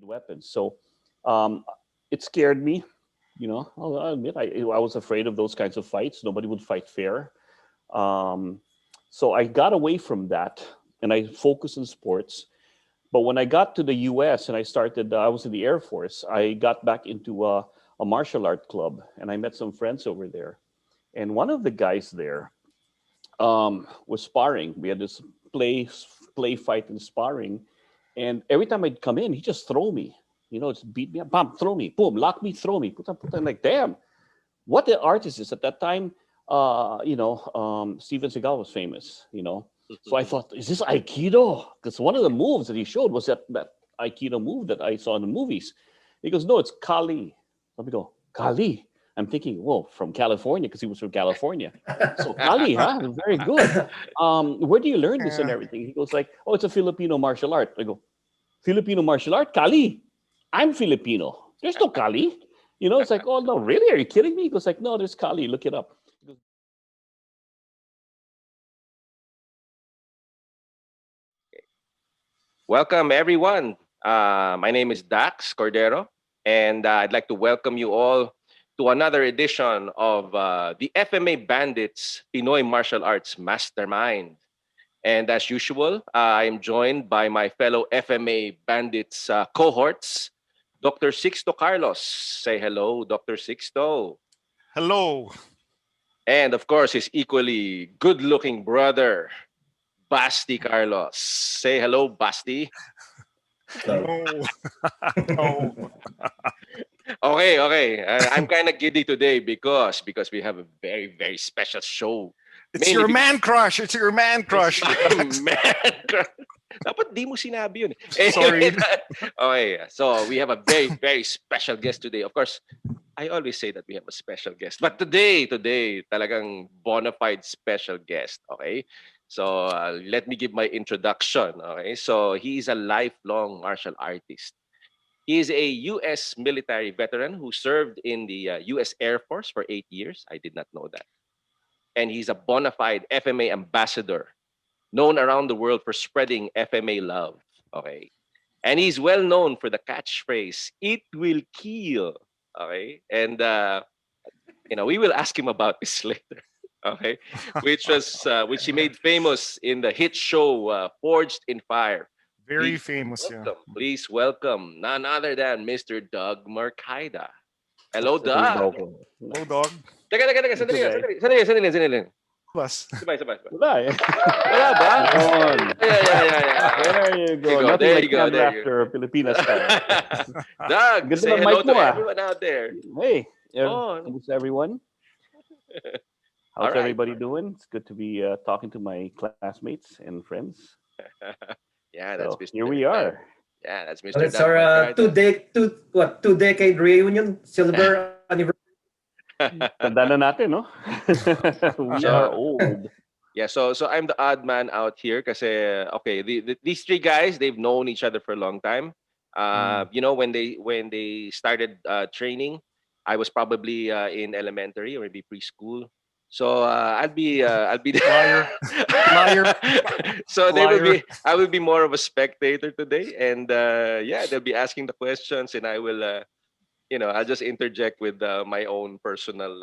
weapons. So um, it scared me. I'll admit I was afraid of those kinds of fights. Nobody would fight fair. Um, so I got away from that and I focused on sports. But when I got to the US and I was in the Air Force, I got back into a martial art club and I met some friends over there. And one of the guys there was sparring. We had this play fight and sparring. And every time I'd come in, he just throw me. Just beat me up, bam, throw me, boom, lock me, throw me, put on, like, damn, what the artist is at that time. Steven Seagal was famous. So I thought, is this Aikido? Because one of the moves that he showed was that Aikido move that I saw in the movies. He goes, no, it's Kali. Let me go, Kali. I'm thinking, whoa, from California, because he was from California. So Kali, huh? Very good. Where do you learn this and Yeah. everything? He goes like, oh, it's a Filipino martial art. I go, Filipino martial art? Kali. I'm Filipino. There's no Kali. It's like, oh no, really? Are you kidding me? He goes like, no, there's Kali. Look it up. Welcome, everyone. My name is Dax Cordero, and I'd like to welcome you all to another edition of the FMA Bandits Pinoy Martial Arts Mastermind. And as usual, I am joined by my fellow FMA Bandits cohorts, Dr. Sixto Carlos. Say hello, Dr. Sixto. Hello. And of course, his equally good looking brother, Basti Carlos. Say hello, Basti. So, No. No. Okay. I'm kind of giddy today because we have a very very special show. It's your man crush. It's your man It's crush. my man crush. Dapat di mo sinabi yun. Sorry. Okay, so we have a very very special guest today. Of course, I always say that we have a special guest, but today talagang bona fide special guest. Okay, so let me give my introduction. Okay, so he is a lifelong martial artist. He is a U.S. military veteran who served in the U.S. Air Force for 8 years. I did not know that. And he's a bona fide FMA ambassador, known around the world for spreading FMA love. Okay. And he's well known for the catchphrase, "It will kill." Okay. And, we will ask him about this later. Okay. Which he made famous in the hit show Forged in Fire. Very famous, yeah. Please welcome none other than Mr. Doug Marcaida. Hello, Sabihin Doug. ko. Oh, dog. Teka, Ito, sandali, guys. sandali. Plus. Sabay. Wala eh. Wala ba? Yun. Yeah. There you go. There you go, Nothing there like you go, Camp there you After Pilipinas style. Doug, Ganda say ng hello mic to mo, ah. everyone out there. Hey, Oh. kamusta everyone? All How's right. everybody doing? It's good to be talking to my classmates and friends. Yeah, that's So Mr. here we are. Yeah, that's well, Mr. it's Doug our Marcaida. 2 decade reunion, silver anniversary. Tanda na natin, no? We are So, old. yeah, so I'm the odd man out here kasi okay, these three guys, they've known each other for a long time. When they started training, I was probably in elementary or maybe preschool. So I'll be Liar. Liar. so they will Liar. be I will be more of a spectator today, and yeah, they'll be asking the questions, and I will I'll just interject with my own personal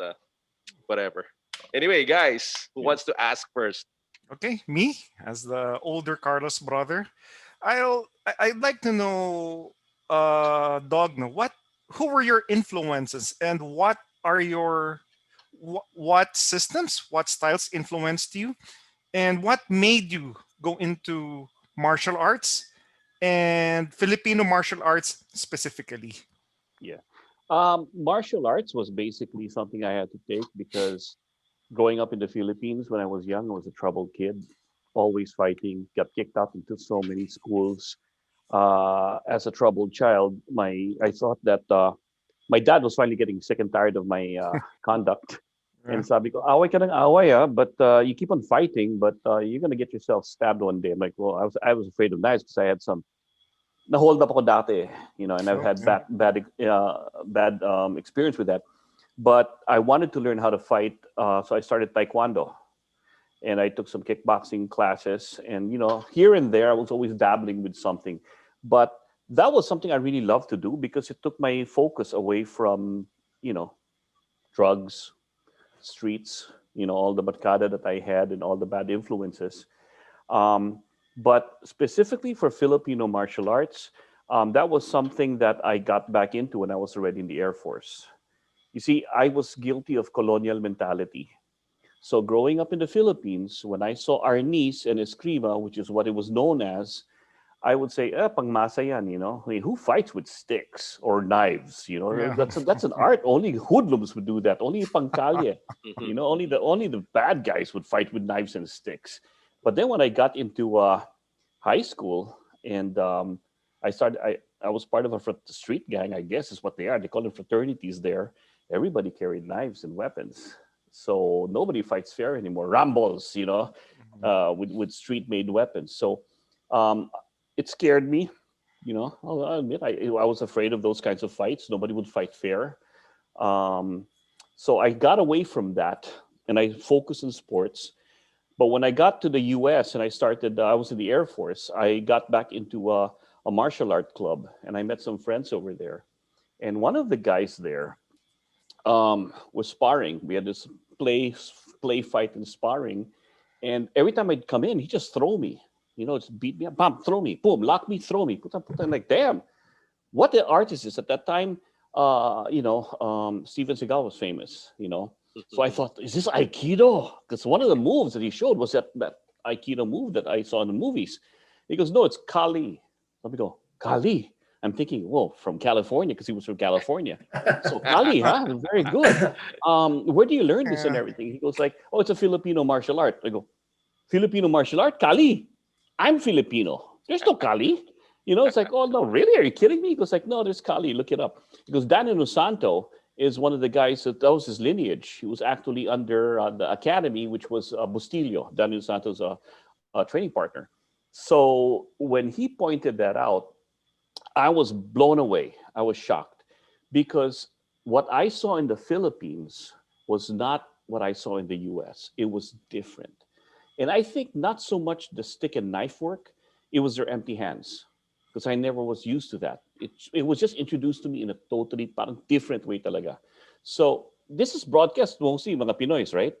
whatever. Anyway, guys, who wants to ask first? Okay, me as the older Carlos brother. I'd like to know, dog, no, who were your influences and what are your what systems, what styles influenced you, and what made you go into martial arts and Filipino martial arts specifically? Yeah. Martial arts was basically something I had to take because growing up in the Philippines when I was young, I was a troubled kid, always fighting, got kicked out into so many schools. As a troubled child, my I thought that my dad was finally getting sick and tired of my conduct. Yeah. And sabi ko, away ka ng away, but you keep on fighting, but you're gonna get yourself stabbed one day. I'm like, well, I was afraid of knives because I had some na-hold up ako dati, and I've had Okay. bad experience with that. But I wanted to learn how to fight, so I started taekwondo, and I took some kickboxing classes, and here and there I was always dabbling with something, but that was something I really loved to do because it took my focus away from, you know, drugs, streets, all the Marcaida that I had and all the bad influences. Um, but specifically for Filipino martial arts, that was something that I got back into when I was already in the Air Force. You see, I was guilty of colonial mentality. So growing up in the Philippines, when I saw arnis and escrima, which is what it was known as, I would say, pangmasa yan. I mean, who fights with sticks or knives? Yeah. That's an art. Only hoodlums would do that. Only pangkalye. Mhm. Only the bad guys would fight with knives and sticks. But then when I got into high school and I was part of a street gang, I guess is what they are. They call them fraternities there. Everybody carried knives and weapons. So nobody fights fair anymore. Rambles, with street made weapons. So um, it scared me. I'll admit I was afraid of those kinds of fights. Nobody would fight fair. Um, so I got away from that and I focused on sports. But when I got to the US and I was in the Air Force, I got back into a martial art club and I met some friends over there. And one of the guys there was sparring. We had this play fight and sparring. And every time I'd come in, he just throw me. Just beat me up, bam, throw me, boom, lock me, throw me. Puta, puta. I'm like, damn, what the artist is at that time. Steven Seagal was famous. So I thought, is this Aikido? Because one of the moves that he showed was that Aikido move that I saw in the movies. He goes, no, it's Kali. Let me go, Kali. I'm thinking, whoa, from California, because he was from California. So Kali, huh? Very good. Where do you learn this and Yeah. everything? He goes like, oh, it's a Filipino martial art. I go, Filipino martial art? Kali. I'm Filipino. There's no Kali. It's like, oh no, really? Are you kidding me? He goes like, no, there's Kali. Look it up. Because Danilo Santo is one of the guys that was his lineage. He was actually under the academy, which was Bustillo, Danilo Santo's training partner. So when he pointed that out, I was blown away. I was shocked because what I saw in the Philippines was not what I saw in the US. It was different. And I think not so much the stick and knife work, it was their empty hands because I never was used to that. It was just introduced to me in a totally parang different way talaga. So this is broadcast mostly mga Pinoys, right?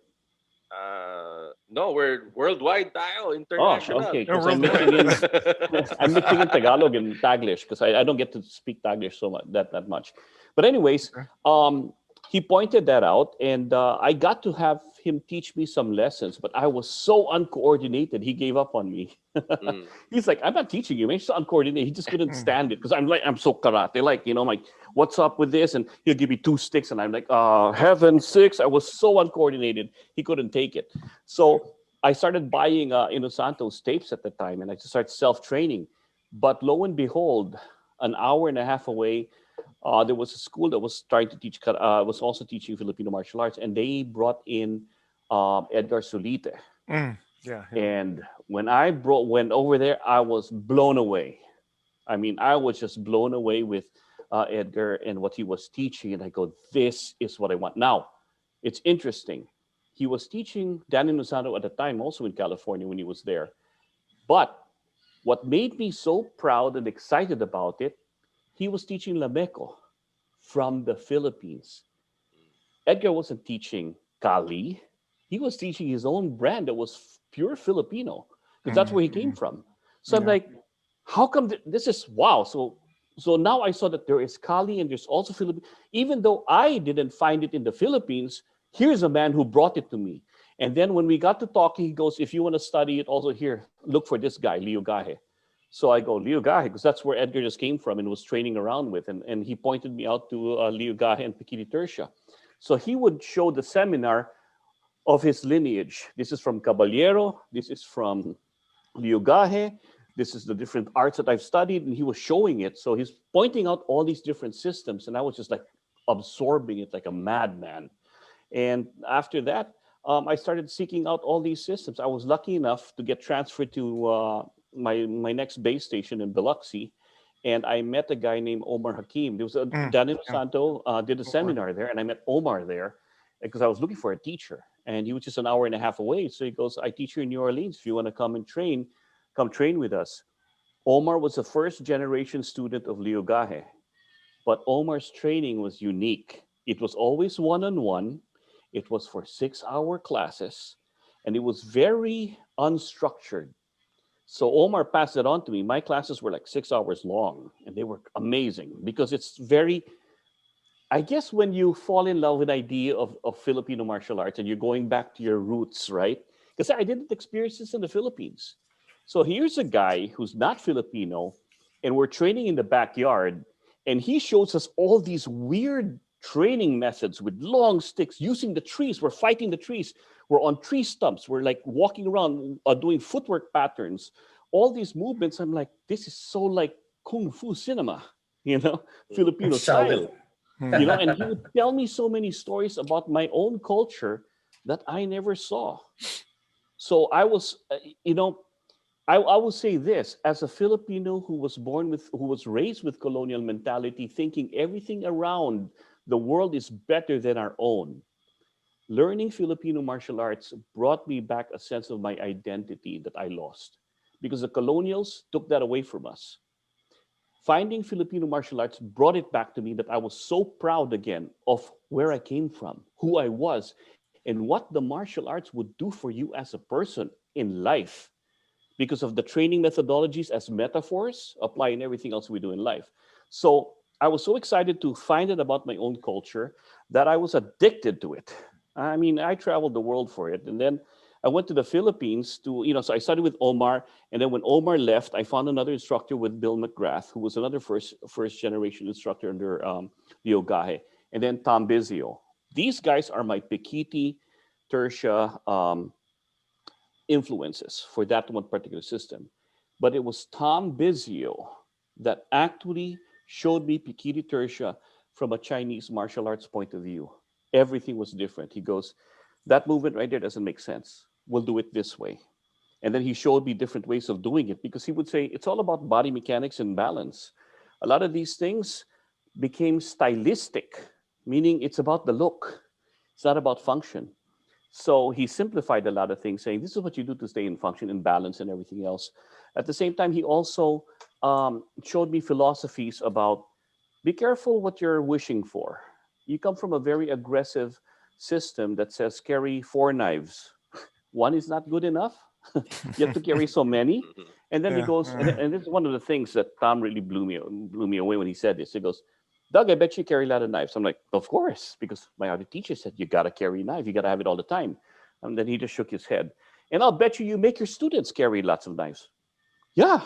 No, we're worldwide tayo, Oh, international. okay. Yeah, Because I'm worldwide. mixing in I'm mixing in Tagalog and Taglish because I don't get to speak Taglish so much that much. But anyways, Okay. he pointed that out, and I got to have him teach me some lessons. But I was so uncoordinated, he gave up on me. Mm. He's like, "I'm not teaching you, man. You're so uncoordinated." He just couldn't stand it because I'm so karate. Like, I'm like, "What's up with this?" And he'll give me two sticks, and I'm like, "Heaven six!" I was so uncoordinated, he couldn't take it. So I started buying Inosanto's tapes at the time, and I just started self training. But lo and behold, an hour and a half away, there was a school that was trying to teach, was also teaching Filipino martial arts, and they brought in Edgar Solite. Mm. Yeah. Yeah. And when went over there, I was blown away. I mean, I was just blown away with Edgar and what he was teaching, and I go, "This is what I want." Now, it's interesting. He was teaching Danny Nusano at the time, also in California when he was there. But what made me so proud and excited about it, he was teaching Lameco from the Philippines. Edgar wasn't teaching Kali. He was teaching his own brand that was pure Filipino because that's Mm. where he came Mm. from. So I'm Yeah. like, how come this is wow? So now I saw that there is Kali and there's also Filipino. Even though I didn't find it in the Philippines, here's a man who brought it to me. And then when we got to talking, he goes, if you want to study it also here, look for this guy, Leo Gahe. So I go, Leo Gahe, because that's where Edgar just came from and was training around with. And he pointed me out to Leo Gahe and Pikiti Tertia. So he would show the seminar of his lineage. This is from Caballero. This is from Liugaje. This is the different arts that I've studied. And he was showing it. So he's pointing out all these different systems. And I was just like absorbing it like a madman. And after that, I started seeking out all these systems. I was lucky enough to get transferred to my next base station in Biloxi. And I met a guy named Omar Hakim. There was a Mm. Danilo Yeah. Santo did a Over. seminar there, and I met Omar there because I was looking for a teacher. And he was just an hour and a half away. So he goes, I teach you in New Orleans. If you want to come and train, come train with us. Omar was a first generation student of Liugahe, but Omar's training was unique. It was always one on one, it was for 6 hour classes, and it was very unstructured. So Omar passed it on to me. My classes were like 6 hours long, and they were amazing because it's very, I guess when you fall in love with the idea of Filipino martial arts and you're going back to your roots, right? Because I didn't experience this in the Philippines. So here's a guy who's not Filipino, and we're training in the backyard, and he shows us all these weird training methods with long sticks using the trees. We're fighting the trees. We're on tree stumps. We're like walking around doing footwork patterns. All these movements, I'm like, this is so like kung fu cinema, you know, Filipino style. Shaolin. And he would tell me so many stories about my own culture that I never saw. So I was, I will say this: as a Filipino who was raised with colonial mentality, thinking everything around the world is better than our own. Learning Filipino martial arts brought me back a sense of my identity that I lost, because the colonials took that away from us. Finding Filipino martial arts brought it back to me that I was so proud again of where I came from, who I was, and what the martial arts would do for you as a person in life because of the training methodologies as metaphors apply in everything else we do in life. So I was so excited to find it about my own culture that I was addicted to it. I mean, I traveled the world for it. And then I went to the Philippines so I started with Omar. And then when Omar left, I found another instructor with Bill McGrath, who was another first generation instructor under Leo Gahe. And then Tom Bizio. These guys are my Pikiti, Tertia, influences for that one particular system. But it was Tom Bizio that actually showed me Pikiti Tertia from a Chinese martial arts point of view. Everything was different. He goes, that movement right there doesn't make sense. We'll do it this way. And then he showed me different ways of doing it because he would say it's all about body mechanics and balance. A lot of these things became stylistic, meaning it's about the look. It's not about function. So he simplified a lot of things, saying this is what you do to stay in function and balance and everything else. At the same time, he also showed me philosophies about be careful what you're wishing for. You come from a very aggressive system that says carry 4 knives. One is not good enough. You have to carry so many. And then he Yeah. goes, and this is one of the things that Tom really blew me away when he said this. He goes, Doug, I bet you carry a lot of knives. I'm like, of course, because my other teacher said you gotta carry a knife, you gotta have it all the time. And then he just shook his head. And I'll bet you make your students carry lots of knives. Yeah,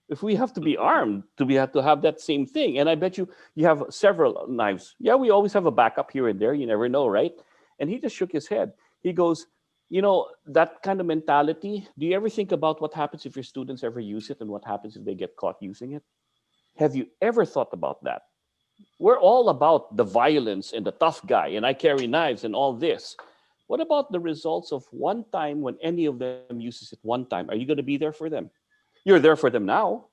if we have to be armed have to have that same thing. And I bet you have several knives. Yeah, we always have a backup here and there. You never know, right? And he just shook his head. He goes, that kind of mentality, do you ever think about what happens if your students ever use it and what happens if they get caught using it? Have you ever thought about that? We're all about the violence and the tough guy, and I carry knives and all this. What about the results of one time when any of them uses it one time? Are you going to be there for them? You're there for them now.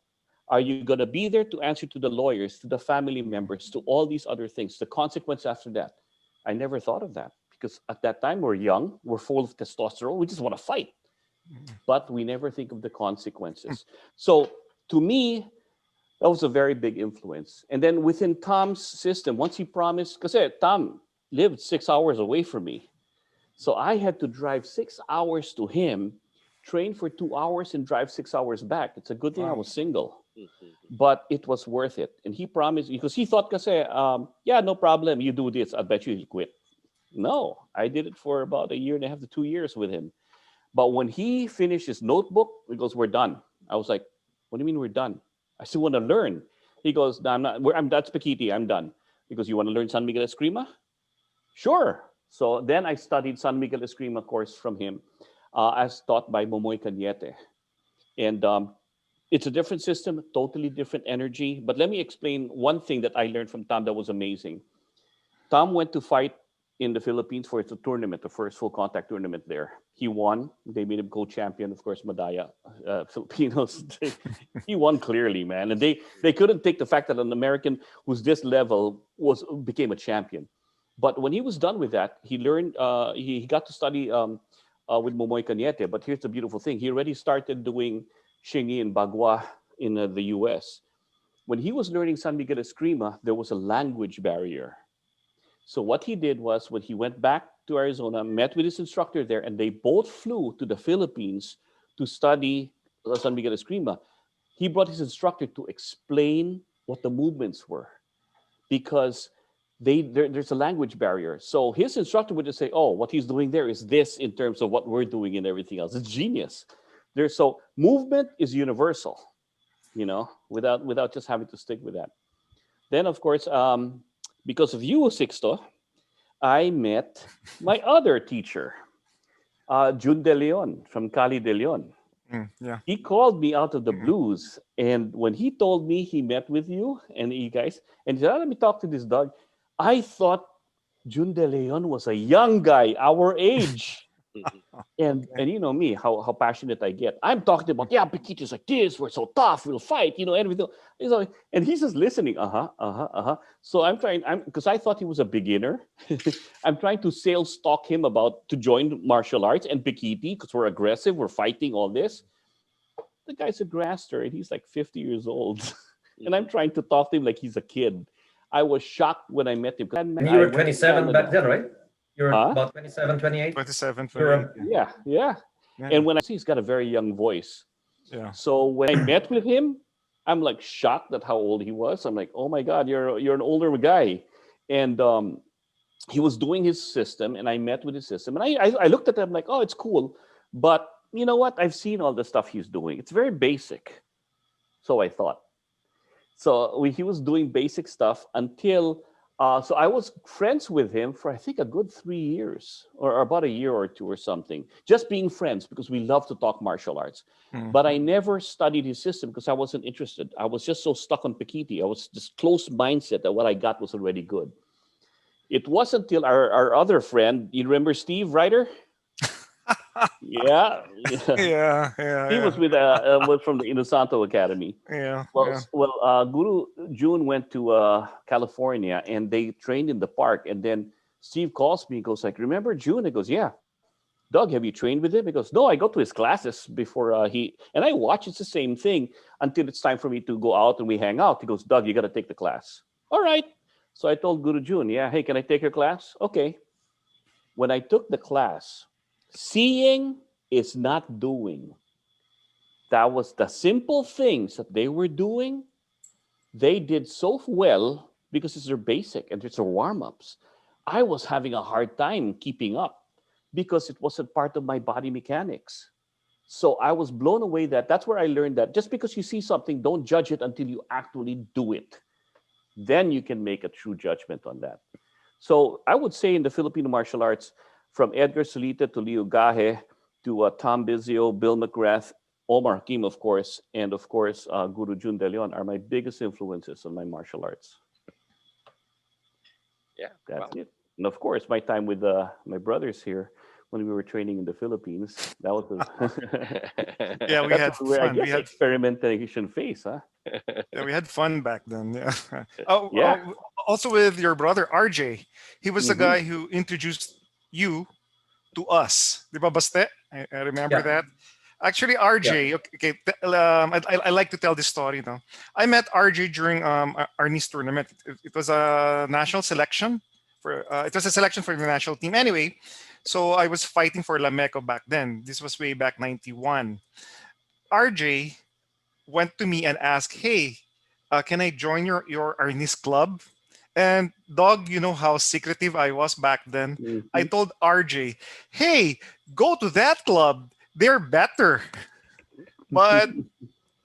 Are you going to be there to answer to the lawyers, to the family members, to all these other things, the consequence after that? I never thought of that because at that time we're young, we're full of testosterone, we just want to fight, but we never think of the consequences. So to me, that was a very big influence. And then within Tom's system, once he promised, because Tom lived 6 hours away from me. So I had to drive 6 hours to him, train for 2 hours, and drive 6 hours back. It's a good thing I Wow. was single, but it was worth it. And he promised, because he thought, yeah, no problem, you do this, I bet you he'll quit. No, I did it for about a year and a half to 2 years with him. But when he finished his notebook, he goes, we're done. I was like, what do you mean we're done? I still want to learn. He goes, no, I'm not. That's Pakiti. I'm done. He goes, you want to learn San Miguel Eskrima? Sure. So then I studied San Miguel Eskrima course from him, as taught by Momoy Cañete. And it's a different system, totally different energy. But let me explain one thing that I learned from Tom that was amazing. Tom went to fight in the Philippines for the tournament, the first full contact tournament there. He won. They made him co-champion, of course, Madaya, Filipinos. He won clearly, man. And they couldn't take the fact that an American who's this level became a champion. But when he was done with that, he learned, he got to study with Momoy Cañete. But here's the beautiful thing. He already started doing Shingi and Bagua in the US. When he was learning San Miguel Eskrima, there was a language barrier. So what he did was when he went back to Arizona, met with his instructor there, and they both flew to the Philippines to study San Miguel Eskrima. He brought his instructor to explain what the movements were because there's a language barrier. So his instructor would just say, "Oh, what he's doing there is this in terms of what we're doing and everything else." It's genius. There's so movement is universal, without just having to stick with that. Then, of course, because of you, Sixto, I met my other teacher, Jun De Leon from Cali De Leon. Yeah. He called me out of the Mhm. blues, and when he told me he met with you and you guys, and he said, "Let me talk to this dog," I thought Jun De Leon was a young guy, our age. Mhm. And you know me, how passionate I get. I'm talking about, yeah, Paquitos like this, we're so tough, we'll fight, everything. And he's just listening, So I'm because I thought he was a beginner. I'm trying to sales talk him about to join martial arts and Pikiti because we're aggressive, we're fighting all this. The guy's a grasser and he's like 50 years old. And I'm Mhm. trying to talk to him like he's a kid. I was shocked when I met him. 'Cause And you I were went to 27 back Canada. then, right? You were Huh? about 27, 28. 27, You're 28. a, Yeah, yeah. Yeah. And when I see he's got a very young voice. Yeah. So when I met with him, I'm like shocked at how old he was. I'm like, oh my God, you're an older guy. And he was doing his system, and I met with his system. And I looked at him like, oh, it's cool. But you know what? I've seen all the stuff he's doing. It's very basic. So I thought. So he was doing basic stuff until so I was friends with him for I think a good 3 years or about a year or two or something, just being friends because we love to talk martial arts. Mm. But I never studied his system because I wasn't interested. I was just so stuck on Pikiti. I was just close mindset that what I got was already good. It wasn't until our other friend, you remember Steve Ryder? Yeah, yeah. Yeah. Yeah. He Yeah. was from the Inosanto Academy. Yeah. Well, Yeah. Guru June went to California and they trained in the park. And then Steve calls me and goes like, "Remember June?" He goes, "Yeah." "Doug, have you trained with him?" He goes, "No, I go to his classes before he." And I watch. It's the same thing until it's time for me to go out and we hang out. He goes, "Doug, you got to take the class." All right. So I told Guru June, "Yeah, hey, can I take your class?" Okay. When I took the class, seeing is not doing. That was the simple things that they were doing. They did so well because it's their basic and it's their warm-ups. I was having a hard time keeping up because it wasn't part of my body mechanics. So I was blown away that's where I learned that just because you see something, don't judge it until you actually do it. Then you can make a true judgment on that. So I would say in the Filipino martial arts, from Edgar Solita to Leo Gahe to Tom Bizio, Bill McGrath, Omar Hakim, of course, and of course, Guru Jun De Leon are my biggest influences on my martial arts. Yeah. That's Wow. it. And of course, my time with my brothers here when we were training in the Philippines, that was Yeah. We had that's where I fun. We guess had experimentation phase, huh? Yeah, we had fun back then. Yeah. Oh, Yeah. also with your brother RJ, he was the Hmm. guy who introduced you to us. Di ba, Baste? I remember yeah, that. Actually, yeah. RJ, okay, I like to tell this story now. I met RJ during our niece tournament. It was a national selection it was a selection for the national team. Anyway, so I was fighting for Lameco back then. This was way back 91. RJ went to me and asked, "Hey, can I join your Arnis club?" And dog, you know how secretive I was back then. I Hmm. told RJ, "Hey, go to that club. They're better." But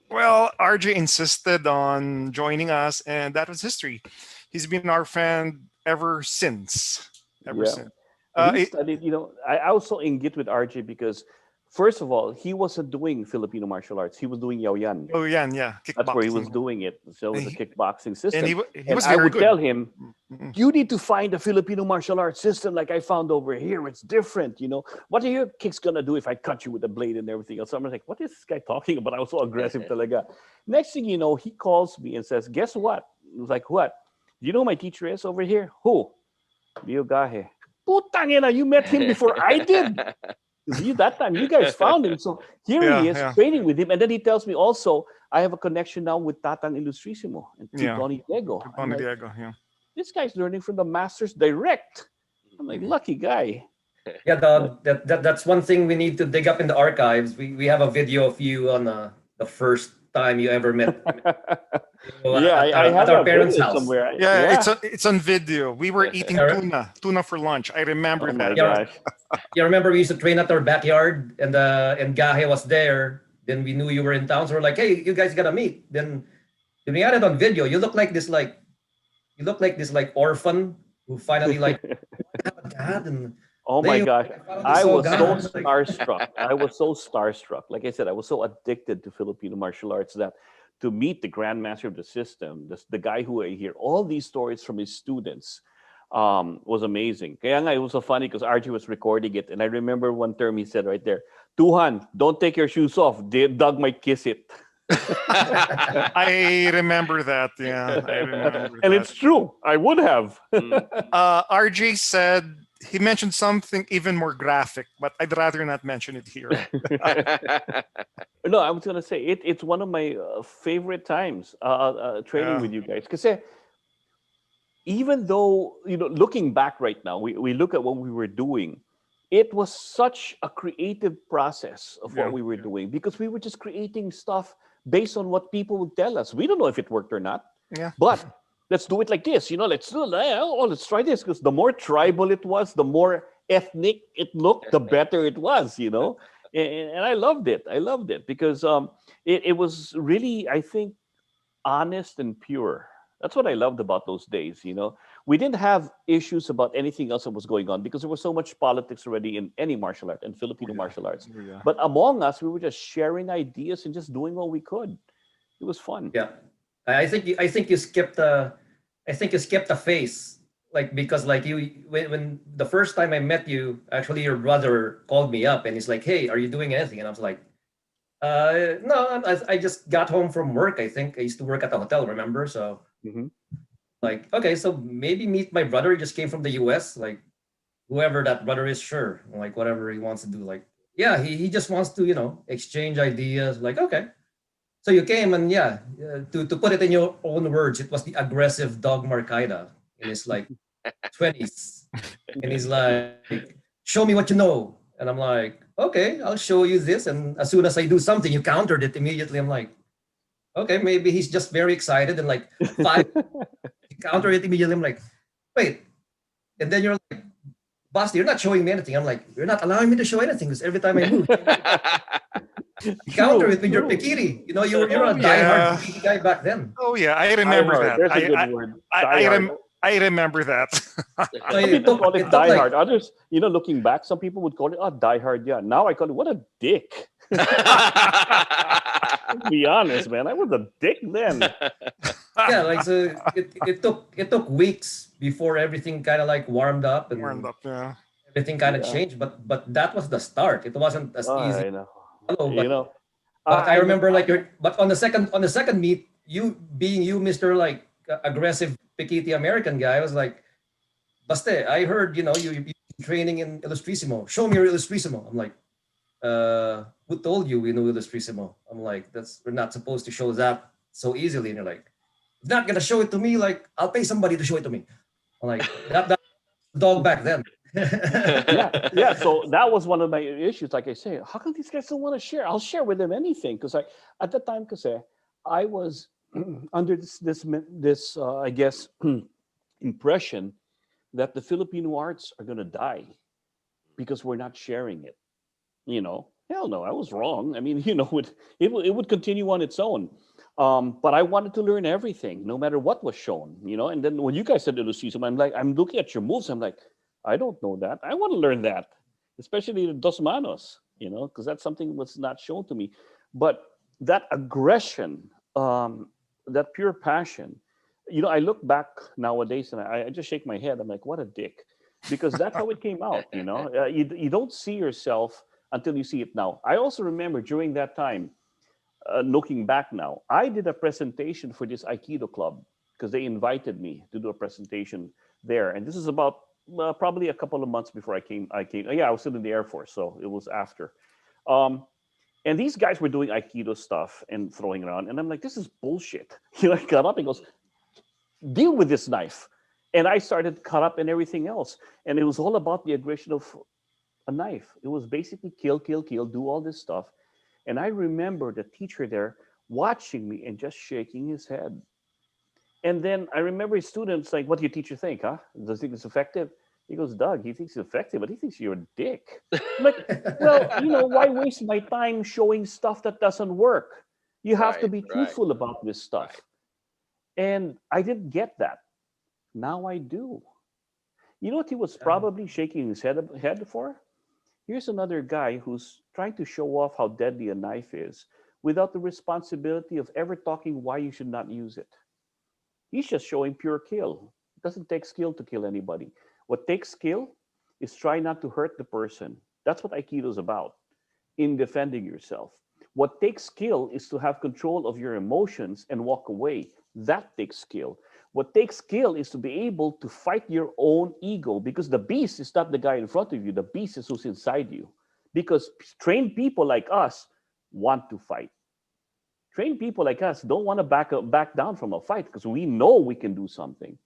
well, RJ insisted on joining us, and that was history. He's been our friend ever since. Ever Yeah. since. And he It, studied, I also engaged with RJ because, first of all, he wasn't doing Filipino martial arts. He was doing Yao Yan. oh yeah, yeah, That's where he kickboxing, was doing it. So it and was a he, kickboxing and system. he And was I very would good. tell him, Mm-mm. you need to find a Filipino martial arts system like I found over here. It's different, What are your kicks gonna do if I cut you with a blade and everything else? So I'm like, what is this guy talking about? I was so aggressive talaga. Next thing you know, he calls me and says, guess what? I was like, what? Do you know who my teacher is over here? Who? Leo Gahe. Putang ina, you met him before I did. 'Cause that time you guys found him. So here he Yeah, is yeah, training with him. And then he tells me also, I have a connection now with Tatang Ilustrisimo and to yeah. Donnie Diego. Good I'm Don like, Diego. Yeah. this guy's learning from the masters direct. I'm like, Mhm. lucky guy. Yeah, But that's one thing we need to dig up in the archives. We have a video of you on the first time you ever met yeah, I at have our that parents' video house. somewhere. Yeah, Yeah. it's on video. We were eating Yeah, tuna for lunch. I remember Oh my that. yeah, gosh. you remember we used to train at our backyard, and Gahe was there. Then we knew you were in town, so we're like, "Hey, you guys gotta meet." Then we had it on video. You look like this orphan who finally like have a dad, and Oh my they gosh. I finally I saw was so God. Like, starstruck. I was so starstruck. Like I said, I was so addicted to Filipino martial arts that to meet the grandmaster of the system, the guy who I hear all these stories from his students, was amazing. Kaya nga, it was so funny because Archie was recording it. And I remember one term he said right there, Tuhan, don't take your shoes off. Doug might kiss it. I remember that. Yeah, I remember And that. it's true. I would have. Mm. RJ said he mentioned something even more graphic, but I'd rather not mention it here. No, I was gonna say it's one of my favorite times training Yeah, with you guys because even though looking back right now, we look at what we were doing. It was such a creative process of what yeah, we were doing because we were just creating stuff based on what people would tell us. We don't know if it worked or not, yeah. but let's do it like this. Let's do let's try this because the more tribal it was, the more ethnic it looked, the better it was. And I loved it. I loved it because it was really, I think, honest and pure. That's what I loved about those days. We didn't have issues about anything else that was going on because there was so much politics already in any martial art and Oh Filipino yeah, martial arts. oh yeah. But among us, we were just sharing ideas and just doing what we could. It was fun. yeah, I think you skipped a phase, like, because like when the first time I met you, actually your brother called me up and he's like, "Hey, are you doing anything?" And I was like, no, I just got home from work. I think I used to work at a hotel, remember? So Hmm. like, okay, so maybe meet my brother. He just came from the US. Like, whoever that brother is, sure. Like, whatever he wants to do. Like, yeah, he just wants to, exchange ideas. Like, okay. So you came, and yeah, to put it in your own words, it was the aggressive dog Marcaida in his like 20s. And he's like, "Show me what you know." And I'm like, "Okay, I'll show you this." And as soon as I do something, you countered it immediately. I'm like, "Okay, maybe he's just very excited." And like five, you counter it immediately. I'm like, "Wait." And then you're like, "Basti, you're not showing me anything." I'm like, "You're not allowing me to show anything because every time I move, you counter True, it with your true. pikiri. You're Oh a diehard yeah, pikiri guy back then." oh yeah. I Die remember hard. that. There's a good word. I, Die I, hard. rem- I remember that. So Some it people took call it it took die like hard. Others, looking back, some people would call it die hard. Yeah. Now I call it what a dick. To be honest, man, I was a dick then. yeah, like, so it took weeks before everything kind of like warmed up Warmed and up. Yeah. everything kind of Yeah. changed. But that was the start. It wasn't as easy I know. to follow. You But know, but I I look remember back. like but on the second meet, you being Mr. like aggressive Pikiti American guy, I was like, "Baste, I heard you training in Illustrissimo. Show me your Illustrissimo." I'm like, "Who told you we know Illustrissimo?" I'm like, "We're not supposed to show that so easily." And you're like, "If not gonna show it to me, like, I'll pay somebody to show it to me." I'm like, that dog back then. Yeah, yeah. So that was one of my issues. Like I say, how come these guys don't want to share? I'll share with them anything because at the time, because I was under this I guess impression that the Filipino arts are gonna die because we're not sharing it. Hell no, I was wrong. I mean, it would continue on its own. But I wanted to learn everything, no matter what was shown. And then when you guys said Illusion, I'm looking at your moves. I'm like, I don't know that. I want to learn that, especially the Dos Manos. Because that's something that was not shown to me. But that aggression, that pure passion. I look back nowadays and I just shake my head. I'm like, what a dick, because that's how it came out. You don't see yourself until you see it now. I also remember during that time, looking back now, I did a presentation for this Aikido club because they invited me to do a presentation there. And this is about probably a couple of months before I came. Yeah, I was still in the Air Force, so it was after. Um, and these guys were doing Aikido stuff and throwing around, and I'm like, this is bullshit. I got up and goes, deal with this knife. And I started cut up and everything else. And it was all about the aggression of a knife. It was basically kill, kill, kill, do all this stuff. And I remember the teacher there watching me and just shaking his head. And then I remember his students like, what do your teacher think, huh? Does he think it's effective? He goes, Doug, he thinks it's effective, but he thinks you're a dick. I'm like, well, why waste my time showing stuff that doesn't work? You have to Right, be right, truthful about this right. stuff. And I didn't get that. Now I do. You know what he was Yeah. probably shaking his head for? Here's another guy who's trying to show off how deadly a knife is without the responsibility of ever talking why you should not use it. He's just showing pure kill. It doesn't take skill to kill anybody. What takes skill is try not to hurt the person. That's what Aikido is about in defending yourself. What takes skill is to have control of your emotions and walk away. That takes skill. What takes skill is to be able to fight your own ego because the beast is not the guy in front of you, the beast is who's inside you. Because trained people like us want to fight. Trained people like us don't want to back down from a fight because we know we can do something.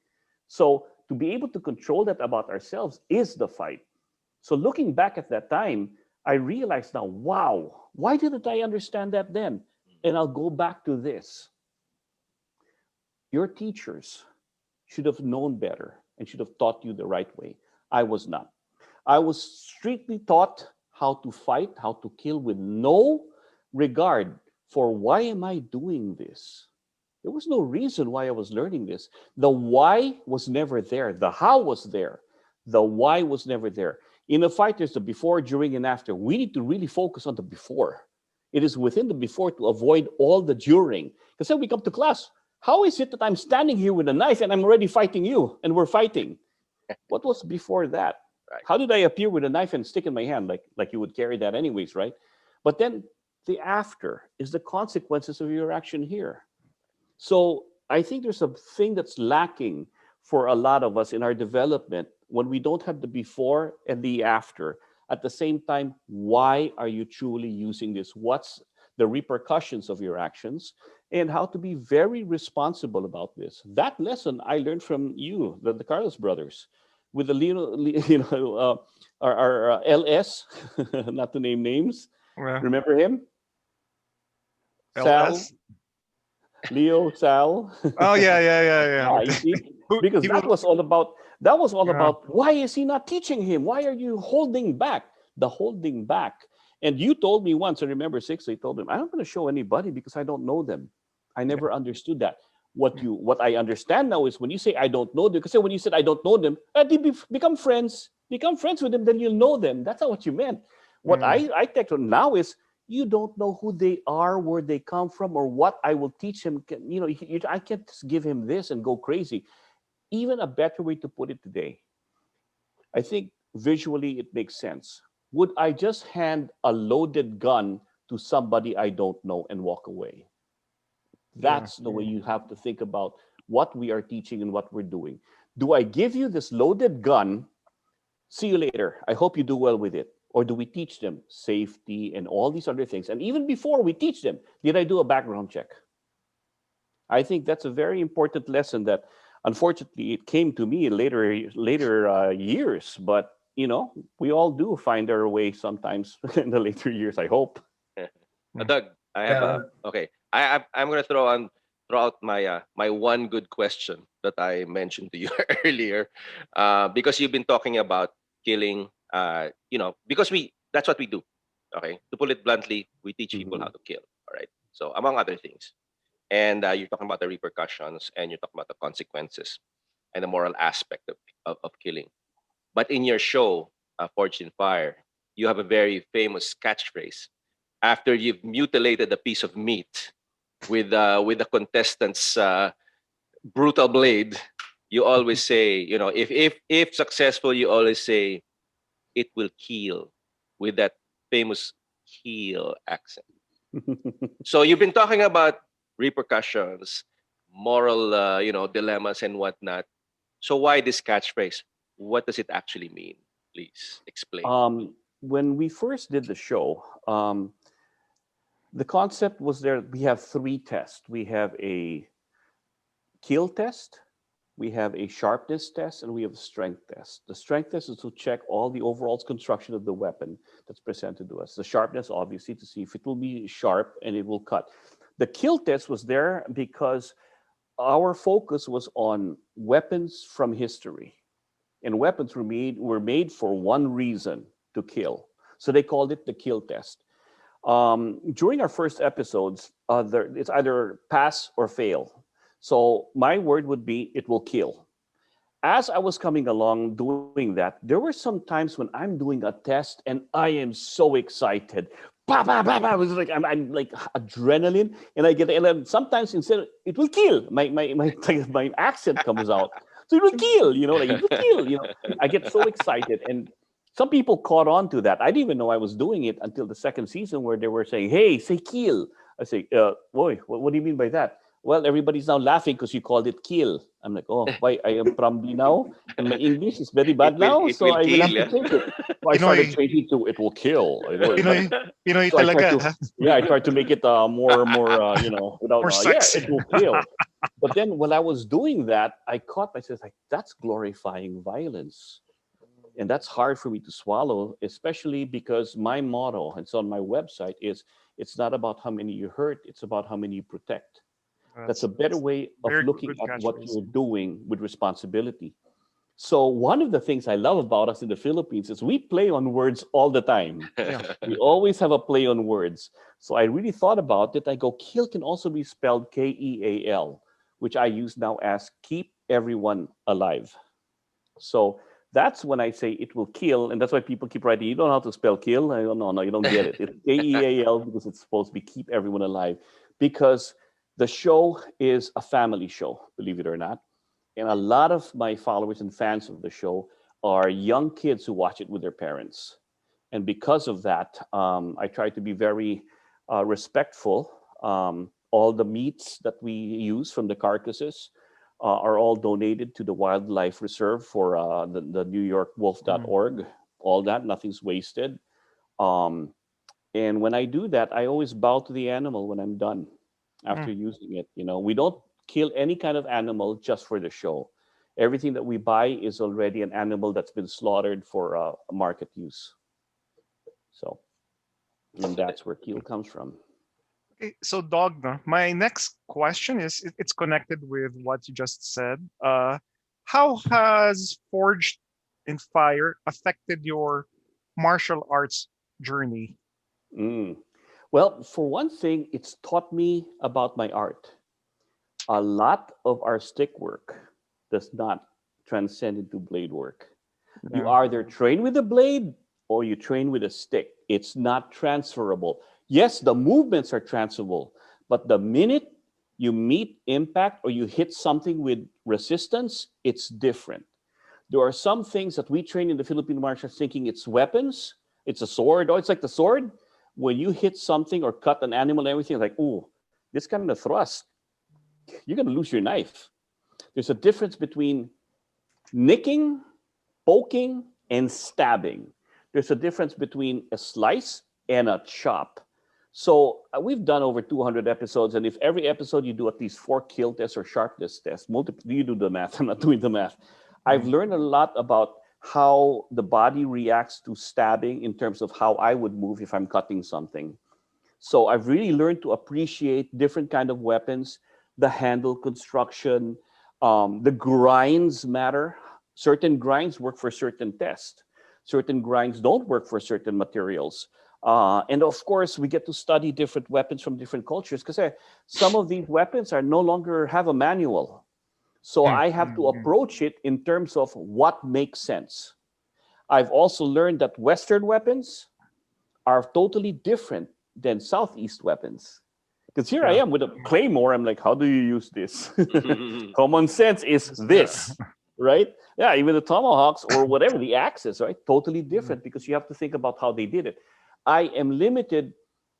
So to be able to control that about ourselves is the fight. So looking back at that time, I realized now, wow, why didn't I understand that then? And I'll go back to this. Your teachers should have known better and should have taught you the right way. I was not. I was strictly taught how to fight, how to kill with no regard for why am I doing this? There was no reason why I was learning this. The why was never there. The how was there. The why was never there. In a fight, there's the before, during, and after. We need to really focus on the before. It is within the before to avoid all the during. Because then we come to class. How is it that I'm standing here with a knife and I'm already fighting you and we're fighting? What was before that? Right. How did I appear with a knife and stick in my hand like you would carry that anyways, right? But then the after is the consequences of your action here. So I think there's a thing that's lacking for a lot of us in our development when we don't have the before and the after. At the same time, why are you truly using this? What's the repercussions of your actions? And how to be very responsible about this. That lesson I learned from you, the Carlos brothers, with the our LS, not to name names. Yeah. Remember him? Sal, LS. Leo, Sal. Oh yeah, yeah, yeah, yeah. Yeah, you see, because He will. that was all Yeah. about why is he not teaching him? Why are you holding back? The holding back. And you told me once, I remember six, I told him, I'm not going to show anybody because I don't know them. I Yeah. never understood that. What I understand now is when you say I don't know them, because when you said I don't know them, become friends. Become friends with them, then you'll know them. That's not what you meant. What Mm, I take from now is you don't know who they are, where they come from, or what I will teach him. I can't just give him this and go crazy. Even a better way to put it today, I think visually it makes sense. Would I just hand a loaded gun to somebody I don't know and walk away? yeah. That's the way you have to think about what we are teaching and what we're doing. Do I give you this loaded gun? See you later. I hope you do well with it. Or do we teach them safety and all these other things? And even before we teach them, did I do a background check? I think that's a very important lesson that unfortunately it came to me later years. But we all do find our way sometimes in the later years. I hope. Mm. Doug, I have Yeah. a okay. I'm gonna throw out my one good question that I mentioned to you earlier, because you've been talking about killing. Because that's what we do. Okay, to put it bluntly, we teach people how Mhm. to kill. All right. So among other things, and you're talking about the repercussions and you're talking about the consequences and the moral aspect of killing. But in your show, Forged in Fire, you have a very famous catchphrase. After you've mutilated a piece of meat with the contestant's brutal blade, you always say, if successful, you always say it will kill with that famous kill accent. So you've been talking about repercussions, moral, dilemmas and whatnot. So why this catchphrase? what does it actually mean? Please explain. When we first did the show, the concept was there. We have three tests. We have a kill test, we have a sharpness test, and we have a strength test. The strength test is to check all the overall construction of the weapon that's presented to us. The sharpness, obviously, to see if it will be sharp and it will cut. The kill test was there because our focus was on weapons from history. And weapons were made for one reason, to kill. So they called it the kill test. During our first episodes, it's either pass or fail. So my word would be it will kill. As I was coming along doing that, there were some times when I'm doing a test and I am so excited. Bah, bah, bah, bah. It was like I'm like adrenaline, and I get, and then sometimes instead it will kill. My accent comes out. So it will kill, like it will kill, I get so excited, and some people caught on to that. I didn't even know I was doing it until the second season, where they were saying, "Hey, say kill." I say, "Boy, what do you mean by that?" Well, everybody's now laughing because you called it kill. I'm like, oh, why I am probably now, and my English is very bad now, It so will I will kill, have to yeah. change it. So I started Pinoy, changing to it will kill. But Pinoy, Pinoy so I tried to, talaga. yeah, I tried to make it more, without, More yeah, sexy. it will kill. But then when I was doing that, I caught myself like, that's glorifying violence. And that's hard for me to swallow, especially because my motto, it's on my website, is it's not about how many you hurt, it's about how many you protect. That's That's, a better that's way of very looking good at what catchphrase. you're doing with responsibility. So one of the things I love about us in the Philippines is we play on words all the time. Yeah. We always have a play on words. So I really thought about it. I go, kill can also be spelled Keal, which I use now as keep everyone alive. So that's when I say it will kill, and that's why people keep writing. You don't know how to spell kill. I don't know. No, you don't get it. It's Keal because it's supposed to be keep everyone alive. Because the show is a family show, believe it or not, and a lot of my followers and fans of the show are young kids who watch it with their parents. And because of that, I try to be very respectful. All the meats that we use from the carcasses are all donated to the wildlife reserve for the New York Mm. Wolf.org. All that, nothing's wasted. Um, and when I do that, I always bow to the animal when I'm done Mm. after using it. We don't kill any kind of animal just for the show. Everything that we buy is already an animal that's been slaughtered for market use. So, and that's where kill comes from. Okay, so Dogna, my next question is it's connected with what you just said. How has Forged in Fire affected your martial arts journey? Mm. Well, for one thing, it's taught me about my art. A lot of our stick work does not transcend into blade work. You Yeah. either train with a blade or you train with a stick. It's not transferable. Yes, the movements are transferable, but the minute you meet impact or you hit something with resistance, it's different. There are some things that we train in the Philippine martial arts thinking it's weapons, it's a sword, it's like the sword. When you hit something or cut an animal and everything, like, oh, this kind of thrust, you're going to lose your knife. There's a difference between nicking, poking, and stabbing. There's a difference between a slice and a chop. So we've done over 200 episodes, and if every episode you do at least 4 kill tests or sharpness tests, you do the math. I'm not doing the math. I've Mm. learned a lot about how the body reacts to stabbing in terms of how I would move if I'm cutting something. So I've really learned to appreciate different kind of weapons, the handle construction, the grinds matter. Certain grinds work for certain tests. Certain grinds don't work for certain materials. And of course, we get to study different weapons from different cultures because some of these weapons are no longer have a manual. So Mm. I have to Mm. approach it in terms of what makes sense. I've also learned that Western weapons are totally different than Southeast weapons. Because here I Yeah. am with a claymore. I'm like, how do you use this? Mhm. Common sense is Yeah. this, right? Yeah, even the tomahawks or whatever, the axes, right? Totally Mm. different because you have to think about how they did it. I am limited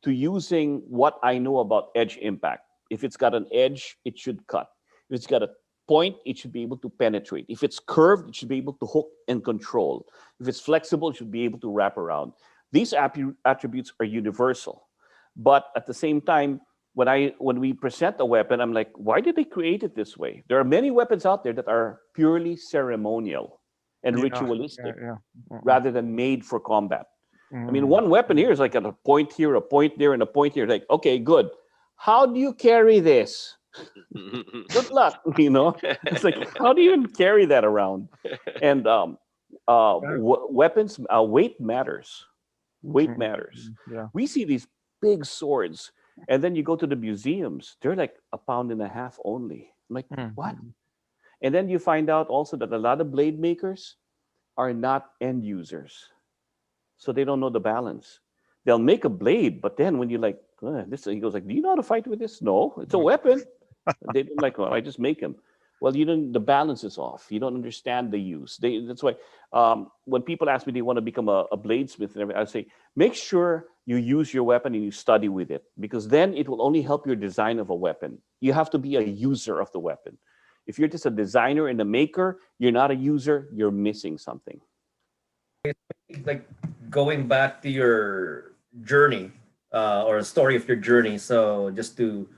to using what I know about edge impact. If it's got an edge, it should cut. If it's got a point, it should be able to penetrate. If it's curved, it should be able to hook and control. If it's flexible, it should be able to wrap around. These attributes are universal. But at the same time, when we present a weapon, I'm like, why did they create it this way? There are many weapons out there that are purely ceremonial and Yeah, ritualistic yeah. rather than made for combat. I mean, Mm. one weapon here is like at a point here, a point there, and a point here. Like, okay, good. How do you carry this? Good luck. It's like, how do you even carry that around? And weapons, weight matters. Weight matters. Yeah. We see these big swords, and then you go to the museums, they're like a pound and a half only. I'm like, what? And then you find out also that a lot of blade makers are not end users. So they don't know the balance. They'll make a blade, but then when you're like, this, he goes like, do you know how to fight with this? No, it's a weapon. They don't like, well, I just make them. Well, you don't. The balance is off. You don't understand the use. That's why when people ask me they want to become a bladesmith and everything, I say make sure you use your weapon and you study with it, because then it will only help your design of a weapon. You have to be a user of the weapon. If you're just a designer and a maker, you're not a user. You're missing something. Like going back to your journey or a story of your journey. So just to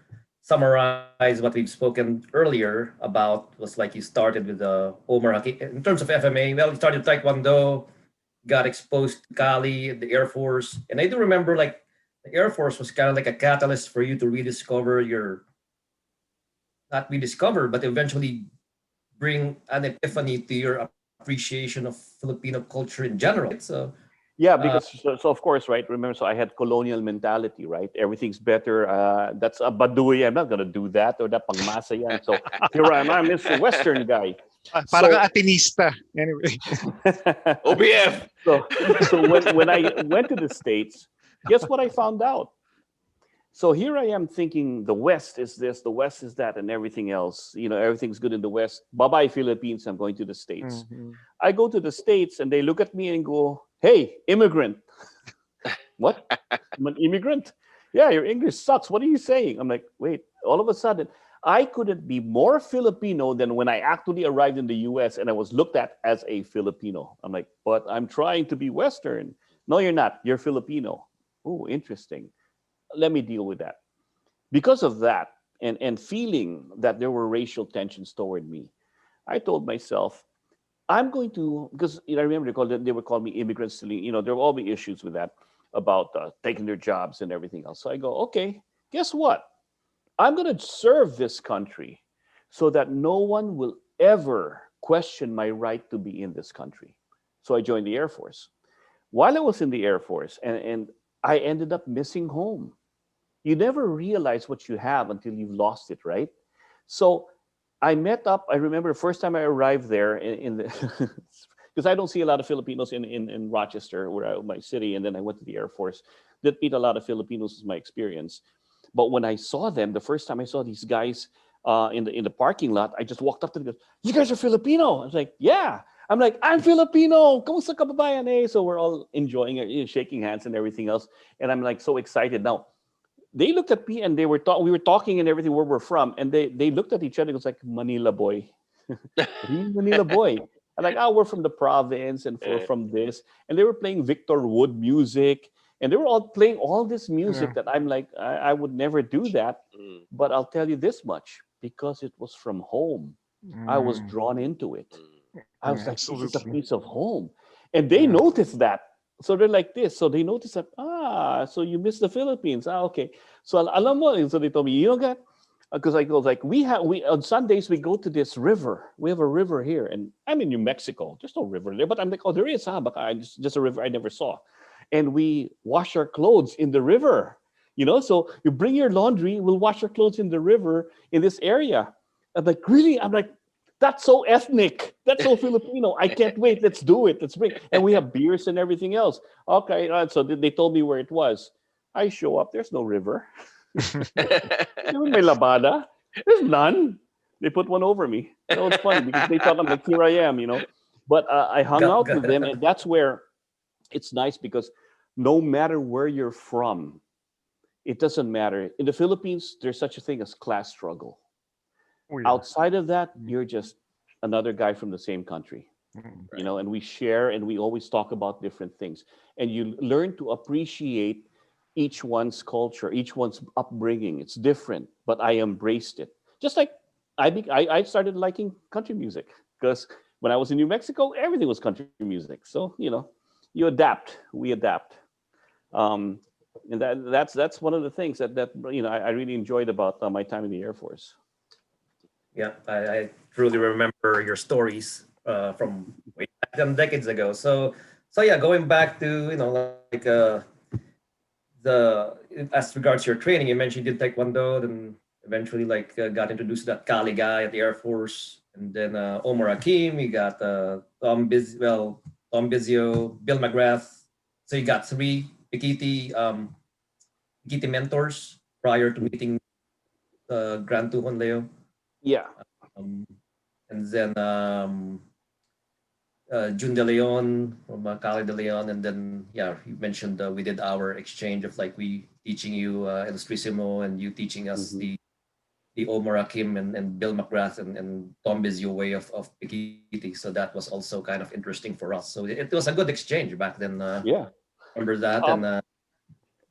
summarize what we've spoken earlier about, was like you started with the Omar Haki. In terms of FMA, well, you started Taekwondo, got exposed to Kali, the Air Force. And I do remember like the Air Force was kind of like a catalyst for you to rediscover your, not rediscover, but eventually bring an epiphany to your appreciation of Filipino culture in general. So Yeah, because so of course, right? Remember, so I had colonial mentality, right? Everything's better. That's a baduy. I'm not gonna do that, or that pangmasa yan. So here I am. I'm this Western guy. Parang So Atenista. Anyway. OBF. so when I went to the States, guess what I found out? So here I am thinking the West is this, the West is that, and everything else. Everything's good in the West. Bye-bye, Philippines. I'm going to the States. I go to the States and they look at me and go, hey, immigrant. What? I'm an immigrant? Yeah, your English sucks. What are you saying? I'm like, wait, all of a sudden, I couldn't be more Filipino than when I actually arrived in the US and I was looked at as a Filipino. I'm like, but I'm trying to be Western. No, you're not. You're Filipino. Oh, interesting. Let me deal with that. Because of that, and feeling that there were racial tensions toward me, I told myself, I'm going to, because I remember they would call me immigrants. There will all be issues with that about taking their jobs and everything else. So I go, okay, guess what? I'm going to serve this country so that no one will ever question my right to be in this country. So I joined the Air Force. While I was in the Air Force, and I ended up missing home. You never realize what you have until you've lost it, right? So I remember the first time I arrived there in the, because I don't see a lot of Filipinos in Rochester, my city, and then I went to the Air Force. Didn't meet a lot of Filipinos is my experience. But when I saw them, the first time I saw these guys in the parking lot, I just walked up to them and goes, you guys are Filipino? I was like, yeah. I'm like, I'm Filipino. Kamusta kababayan eh? So we're all enjoying it, shaking hands and everything else. And I'm like so excited. Now, they looked at me and we were talking and everything where we're from. And they looked at each other and it was like, Manila boy. Manila boy. I'm like, we're from the province and we're from this. And they were playing Victor Wood music. And they were all playing all this music that I'm like, I would never do that. But I'll tell you this much, because it was from home, I was drawn into it. I was like, this is a piece of home. And they noticed that. So they're like this. So they noticed that, so you miss the Philippines. Okay. So alam mo, so they told me, you know what? Because I go like, we on Sundays, we go to this river. We have a river here. And I'm in New Mexico. There's no river there. But I'm like, there is, Baka, just a river I never saw. And we wash our clothes in the river. So you bring your laundry, we'll wash our clothes in the river in this area. I'm like, really? I'm like, that's so ethnic. That's so Filipino. I can't wait. Let's do it. Let's bring. And we have beers and everything else. Okay. So they told me where it was. I show up. There's no river. May labada. There's none. They put one over me. That was funny because they thought I'm like, here I am, But I hung out with them, and that's where it's nice because no matter where you're from, it doesn't matter. In the Philippines, there's such a thing as class struggle. Oh, yeah. Outside of that, Mm. you're just another guy from the same country, Mm. you know, and we share and we always talk about different things. And you learn to appreciate each one's culture, each one's upbringing. It's different, but I embraced it. Just like I started liking country music because when I was in New Mexico, everything was country music. So, you know, you adapt, we adapt. Um, and that's one of the things that you know I really enjoyed about my time in the Air Force. Yeah, I truly remember your stories from way back then, decades ago. So yeah, going back to like the as regards your training, you mentioned you did Taekwondo, then eventually like got introduced to that Kali guy at the Air Force, and then Omar Hakim, you got Tom Bizio, Bill McGrath. So you got three Pikiti mentors prior to meeting Grand Tuhon Leo. Yeah, Um, and then June De Leon from Cali De Leon, and then yeah, you mentioned we did our exchange of like we teaching you Illustrissimo and you teaching us hmm the Omar Hakim and Bill McGrath and Tom Bizio way of Pikiti. So that was also kind of interesting for us. So it was a good exchange back then. yeah. Remember that and Um,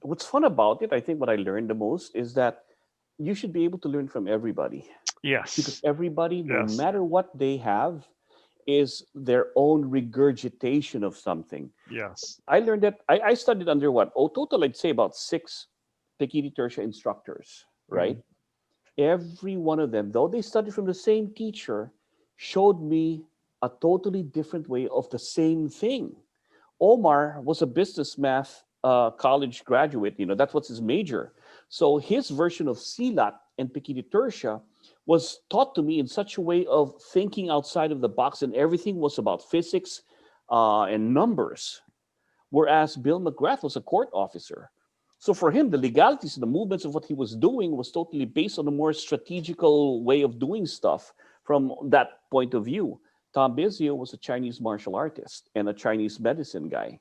what's fun about it, I think, what I learned the most is that you should be able to learn from everybody because Yes. everybody, no Yes. matter what they have, is their own regurgitation of something. Yes. I learned that I studied under what? Oh, total, I'd say about six Tekiti Tertia instructors, right? Mm. Every one of them, though they studied from the same teacher, showed me a totally different way of the same thing. Omar was a business math college graduate. You know, that's what's his major. So his version of Silat and Pikiti Tertia was taught to me in such a way of thinking outside of the box, and everything was about physics and numbers. Whereas Bill McGrath was a court officer. So for him, the legalities and the movements of what he was doing was totally based on a more strategical way of doing stuff from that point of view. Tom Bizio was a Chinese martial artist and a Chinese medicine guy.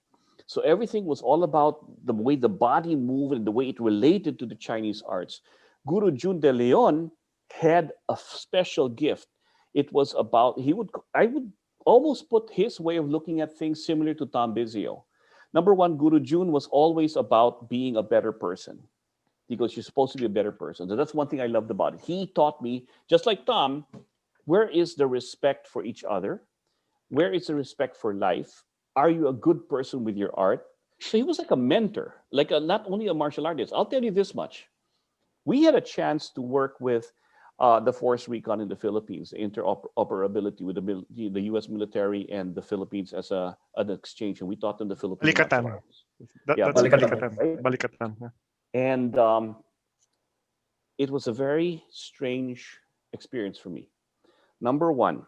So everything was all about the way the body moved and the way it related to the Chinese arts. Guru Jun de Leon had a special gift. It was about, I would almost put his way of looking at things similar to Tom Bizio. Number one, Guru Jun was always about being a better person because you're supposed to be a better person. So that's one thing I loved about it. He taught me, just like Tom, where is the respect for each other? Where is the respect for life? Are you a good person with your art? So he was like a mentor, not only a martial artist. I'll tell you this much. We had a chance to work with the Force Recon in the Philippines, interoperability with the U.S. military and the Philippines as an exchange, and we taught them the Filipino martial Balikatan. arts. That, Yeah, that's Balikatan, Balikatan. right? Balikatan. Yeah. And it was a very strange experience for me. Number one,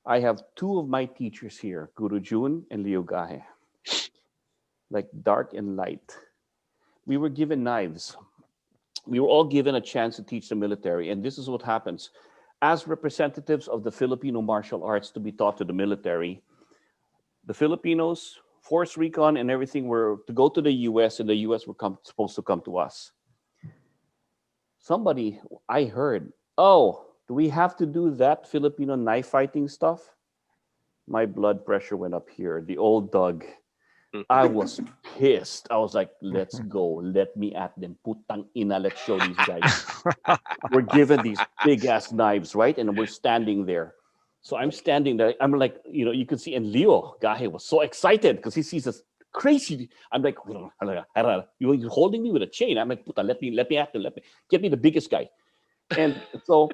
I have two of my teachers here, Guru Jun and Leo Gahe, like dark and light. We were given knives. We were all given a chance to teach the military. And this is what happens. As representatives of the Filipino martial arts to be taught to the military, the Filipinos, Force Recon, and everything were to go to the US, and the US were supposed to come to us. Somebody, I heard, oh, do we have to do that Filipino knife fighting stuff? My blood pressure went up here. The old dog. I was pissed. I was like, let's go. Let me at them. Putang ina, let's show these guys. We're given these big ass knives, right? And we're standing there. So I'm standing there. I'm like, you can see, and Leo Gahe was so excited because he sees us crazy. I'm like, you're holding me with a chain. I'm like, puta, let me at them. Get me the biggest guy. And so,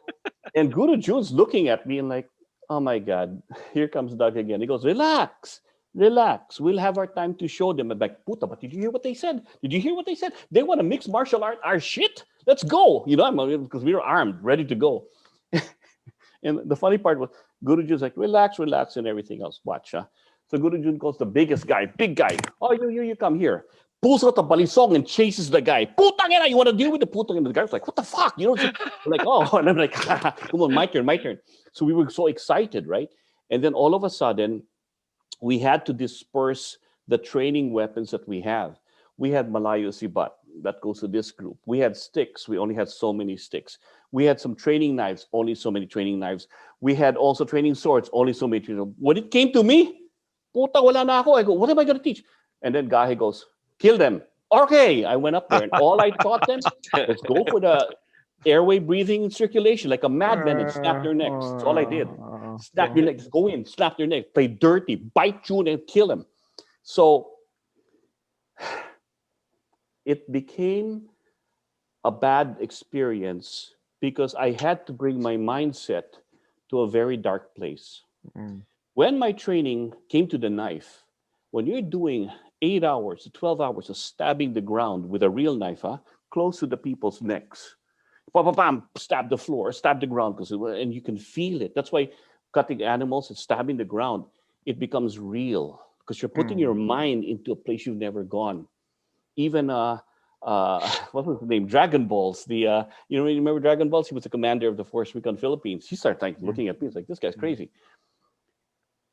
and Guru Jun's looking at me and like, oh my God, here comes Doug again. He goes, relax. Relax. We'll have our time to show them. I'm like, puta, but did you hear what they said? Did you hear what they said? They want to mix martial art, our shit. Let's go. Because we were armed, ready to go. And the funny part was, Guruji's like, relax, relax, and everything else. Watch. So Gurujun calls the biggest guy, big guy. Oh, you come here. Pulls out the balisong and chases the guy. Putang ina, you want to deal with the putang? And the guy's like, what the fuck? Like, oh, and I'm like, come on, my turn, my turn. So we were so excited, right? And then all of a sudden, we had to disperse the training weapons that we have. We had Malayo Sibat. that goes to this group. We had sticks. We only had so many sticks. We had some training knives, only so many training knives. We had also training swords, only so many. When it came to me, puta wala na ako. I go, what am I going to teach? And then Gahe goes, kill them. Okay, I went up there and all I taught them was go for the airway breathing and circulation like a madman and snap their necks. That's all I did. Snap your necks, go in, snap their neck, play dirty, bite you and kill them. So it became a bad experience because I had to bring my mindset to a very dark place. Mm. When my training came to the knife, when you're doing 8 hours to 12 hours of stabbing the ground with a real knife, close to the people's necks, bam, bam, bam, stab the floor, stab the ground, and you can feel it. That's why cutting animals and stabbing the ground, it becomes real because you're putting your mind into a place you've never gone. Even what was the name? Dragon Balls. You remember Dragon Balls? He was the commander of the Force Recon Philippines. He started looking at me. He's like, this guy's crazy.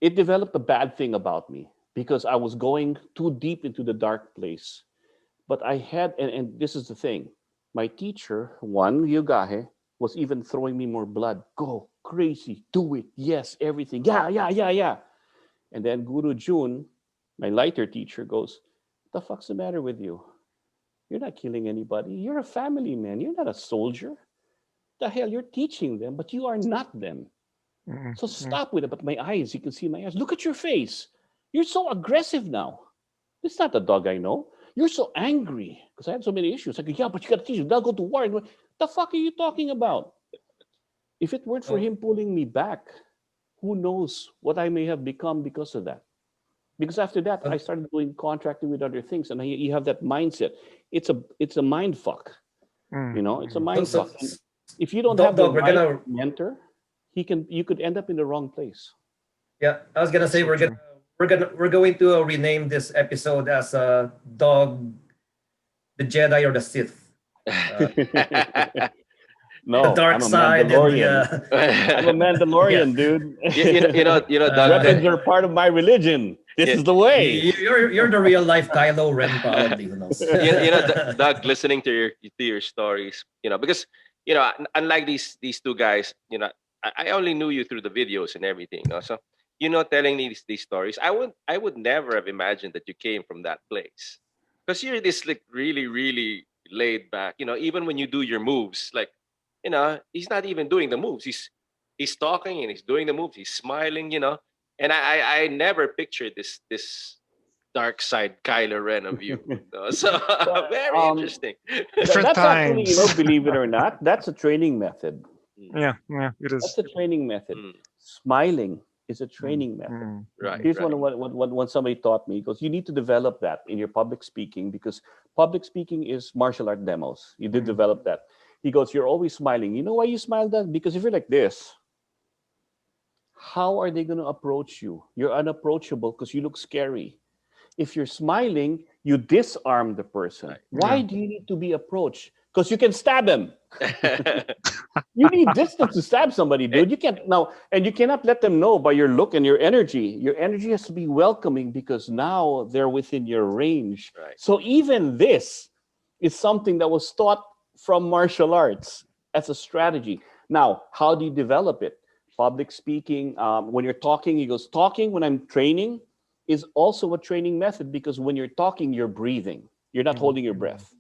It developed a bad thing about me because I was going too deep into the dark place. But I had, and this is the thing, my teacher, one, Yugahe, was even throwing me more blood. Go, crazy, do it, yes, everything, yeah. And then Guru Jun, my lighter teacher, goes, what the fuck's the matter with you? You're not killing anybody. You're a family man. You're not a soldier. The hell, you're teaching them, but you are not them. So stop with it. But my eyes, you can see my eyes. Look at your face. You're so aggressive now. It's not the dog I know. You're so angry because I had so many issues. I go, yeah, but you got to teach them. They'll go to war. The fuck are you talking about? If it weren't for him pulling me back, who knows what I may have become because of that. Because after that, I started doing contracting with other things, and you have that mindset. It's a mind fuck. It's a mind fuck. And if you don't have the right mentor, you could end up in the wrong place. Yeah, I was gonna say we're going to rename this episode as Dog, the Jedi or the Sith. No, the dark I'm a side. Mandalorian. I'm a Mandalorian, dude. Doug, Weapons are part of my religion. This is the way. You're the real life Kylo Ren, probably. Who knows? Doug, listening to your stories, because unlike these two guys, I only knew you through the videos and everything. So telling me these stories, I would never have imagined that you came from that place, because you're this like really really laid back. Even when you do your moves, like he's not even doing the moves. He's talking and he's doing the moves. He's smiling. And I never pictured this dark side Kylo Ren of you. So very interesting. Different that's times. actually, believe it or not, that's a training method. Yeah, it is. That's a training method. Smiling is a training method. Right. Here's what somebody taught me. He goes, you need to develop that in your public speaking, because public speaking is martial art demos. You did develop that. He goes, you're always smiling. You know why you smile, that? Because if you're like this, how are they going to approach you? You're unapproachable because you look scary. If you're smiling, you disarm the person. Right. Why do you need to be approached? Because you can stab him. You need distance to stab somebody, dude. You can't now, and you cannot let them know by your look and your energy. Your energy has to be welcoming because now they're within your range. Right. So even this is something that was taught from martial arts as a strategy. Now, how do you develop it? Public speaking, when you're talking, he goes, talking when I'm training is also a training method, because when you're talking, you're breathing. You're not holding your breath.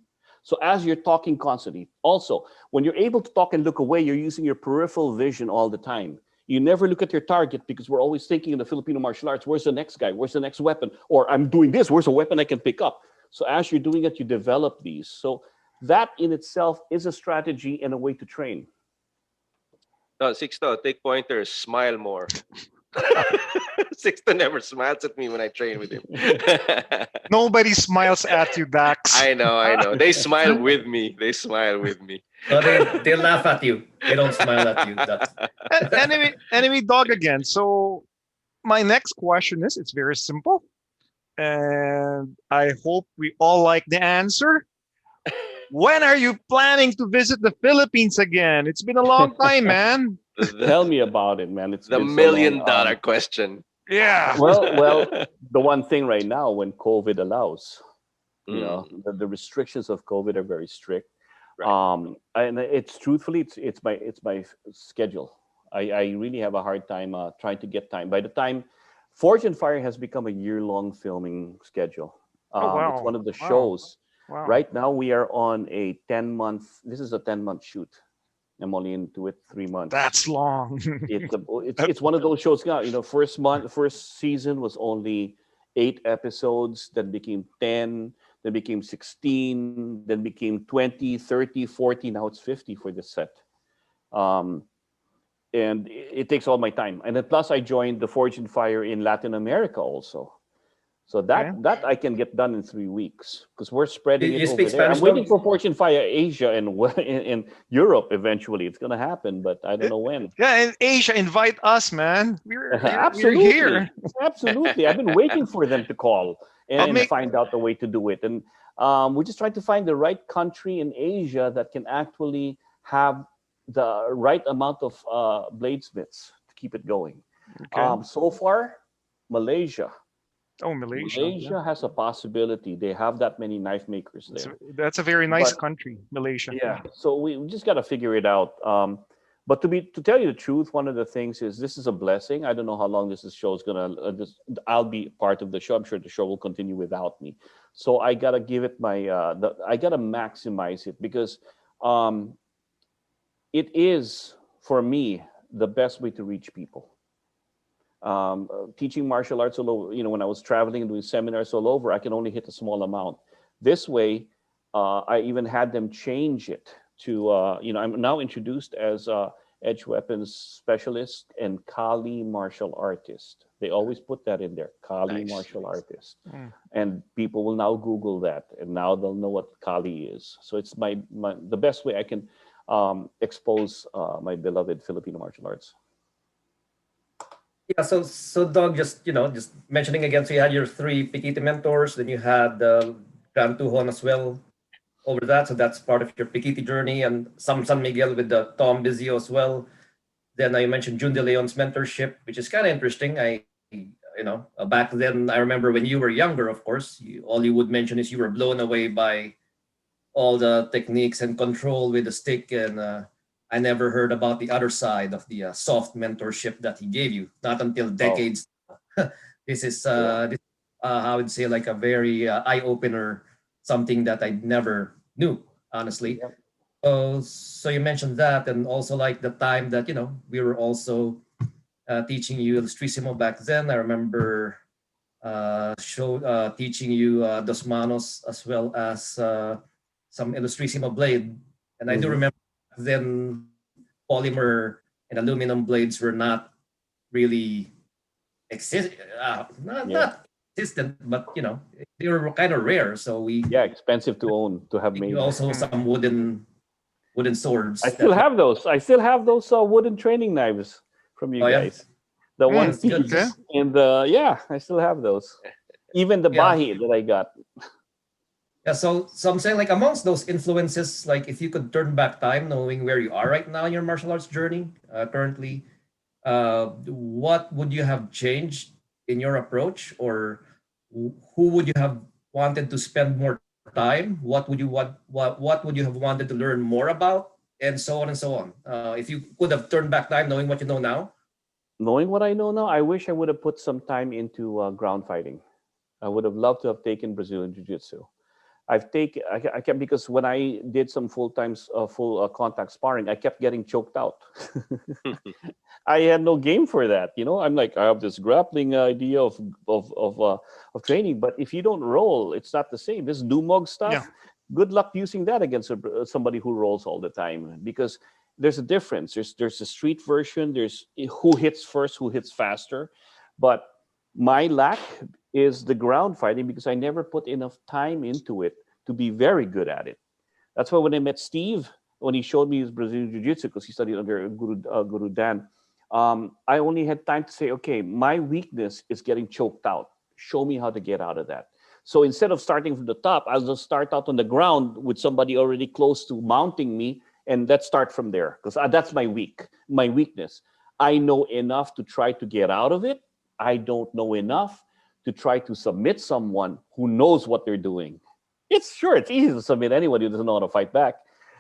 So as you're talking constantly, also, when you're able to talk and look away, you're using your peripheral vision all the time. You never look at your target, because we're always thinking in the Filipino martial arts, where's the next guy? Where's the next weapon? Or I'm doing this, where's a weapon I can pick up? So as you're doing it, you develop these. So that in itself is a strategy and a way to train. No, Sixto, take pointers, smile more. Sixto never smiles at me when I train with him. Nobody smiles at you, Dax. I know. They smile with me. No, they laugh at you. They don't smile at you. Enemy dog again. So my next question is, it's very simple, and I hope we all like the answer. When are you planning to visit the Philippines again? It's been a long time, man. Tell me about it, man. It's the been $1 so million long. question. Yeah. Well, the one thing right now, when COVID allows, You know, Mm, the restrictions of COVID are very strict. right. And it's truthfully, it's my schedule. I really have a hard time trying to get time. By the time Forge and Fire has become a year-long filming schedule. Oh It's wow, one of the wow, shows. wow. Right now, we are on a 10-month. This is a 10-month shoot. I'm only into it 3 months. That's long. It's one of those shows now. You know, first season was only 8 episodes, then became 10, then became 16, then became 20, 30, 40. Now it's 50 for the set. Um, and it takes all my time. And then plus I joined the Forge and Fire in Latin America also. So Okay. that I can get done in 3 weeks because we're spreading it You over speak there. I'm Spanish, waiting dog? for Fortune Fire Asia and in Europe eventually. It's gonna happen, but I don't Eh, know when. yeah, and Asia, invite us, man. We're here. Absolutely, absolutely. I've been waiting for them to call I'll and make find out the way to do it. And we're just trying to find the right country in Asia that can actually have the right amount of bladesmiths to keep it going. okay. So far, Malaysia. Oh, Malaysia. Yeah, Malaysia has a possibility. They have that many knife makers that's there. that's a very nice But country, Malaysia. yeah, so we just got to figure it out. But to tell you the truth, one of the things is this is a blessing. I don't know how long show is gonna. I'll be part of the show. I'm sure the show will continue without me. So I gotta give it my. I gotta maximize it because um, it is for me the best way to reach people. Teaching martial arts all over, when I was traveling and doing seminars all over, I can only hit a small amount. This way, I even had them change it to, I'm now introduced as a edge weapons specialist and Kali martial artist. They always put that in there, Kali Nice, martial nice. artist. Mm. And people will now Google that, and now they'll know what Kali is. So it's the best way I can expose my beloved Filipino martial arts. Yeah, so Doug, just mentioning again, so you had your three Pikiti mentors, then you had Gran Tuhon as well over that, so that's part of your Pikiti journey, and some San Miguel with the Tom Bizio as well. Then I mentioned Jun De Leon's mentorship, which is kind of interesting. Back then, I remember when you were younger, of course, all you would mention is you were blown away by all the techniques and control with the stick, and I never heard about the other side of the soft mentorship that he gave you. Not until Oh, decades. This is yeah. I would say like a very eye opener, something that I never knew, honestly. Yep. So you mentioned that, and also like the time that we were also teaching you Ilustrísimo back then. I remember teaching you Dos Manos as well as some Ilustrísimo blade, and I do Mhm. remember then polymer and aluminum blades were not really exist, not Yeah. not existent, but they were kind of rare. So we Yeah, expensive to own, to have you made. also Mm. some wooden swords I that still have those. I still have those wooden training knives from you oh yeah, guys. The Mm. one that's good. Okay. piece and yeah, I still have those. Even the Yeah. bahi that I got. Yeah, so I'm saying like amongst those influences, like if you could turn back time, knowing where you are right now in your martial arts journey, currently, what would you have changed in your approach, or who would you have wanted to spend more time? What would you have wanted to learn more about, and so on and so on. If you could have turned back time, knowing what you know now. Knowing what I know now, I wish I would have put some time into ground fighting. I would have loved to have taken Brazilian Jiu-Jitsu. I kept because when I did some full contact sparring, I kept getting choked out. I had no game for that. I'm like I have this grappling idea of training, but if you don't roll, it's not the same. This Dumog Yeah. stuff. Good luck using that against somebody who rolls all the time because there's a difference. There's a street version. There's who hits first, who hits faster, but my lack is the ground fighting because I never put enough time into it to be very good at it. That's why when I met Steve, when he showed me his Brazilian Jiu Jitsu, because he studied under Guru Dan, I only had time to say, okay, my weakness is getting choked out. Show me how to get out of that. So instead of starting from the top, I'll just start out on the ground with somebody already close to mounting me, and let's start from there because that's my weakness. I know enough to try to get out of it. I don't know enough to try to submit someone who knows what they're doing. It's sure it's easy to submit anyone who doesn't know how to fight back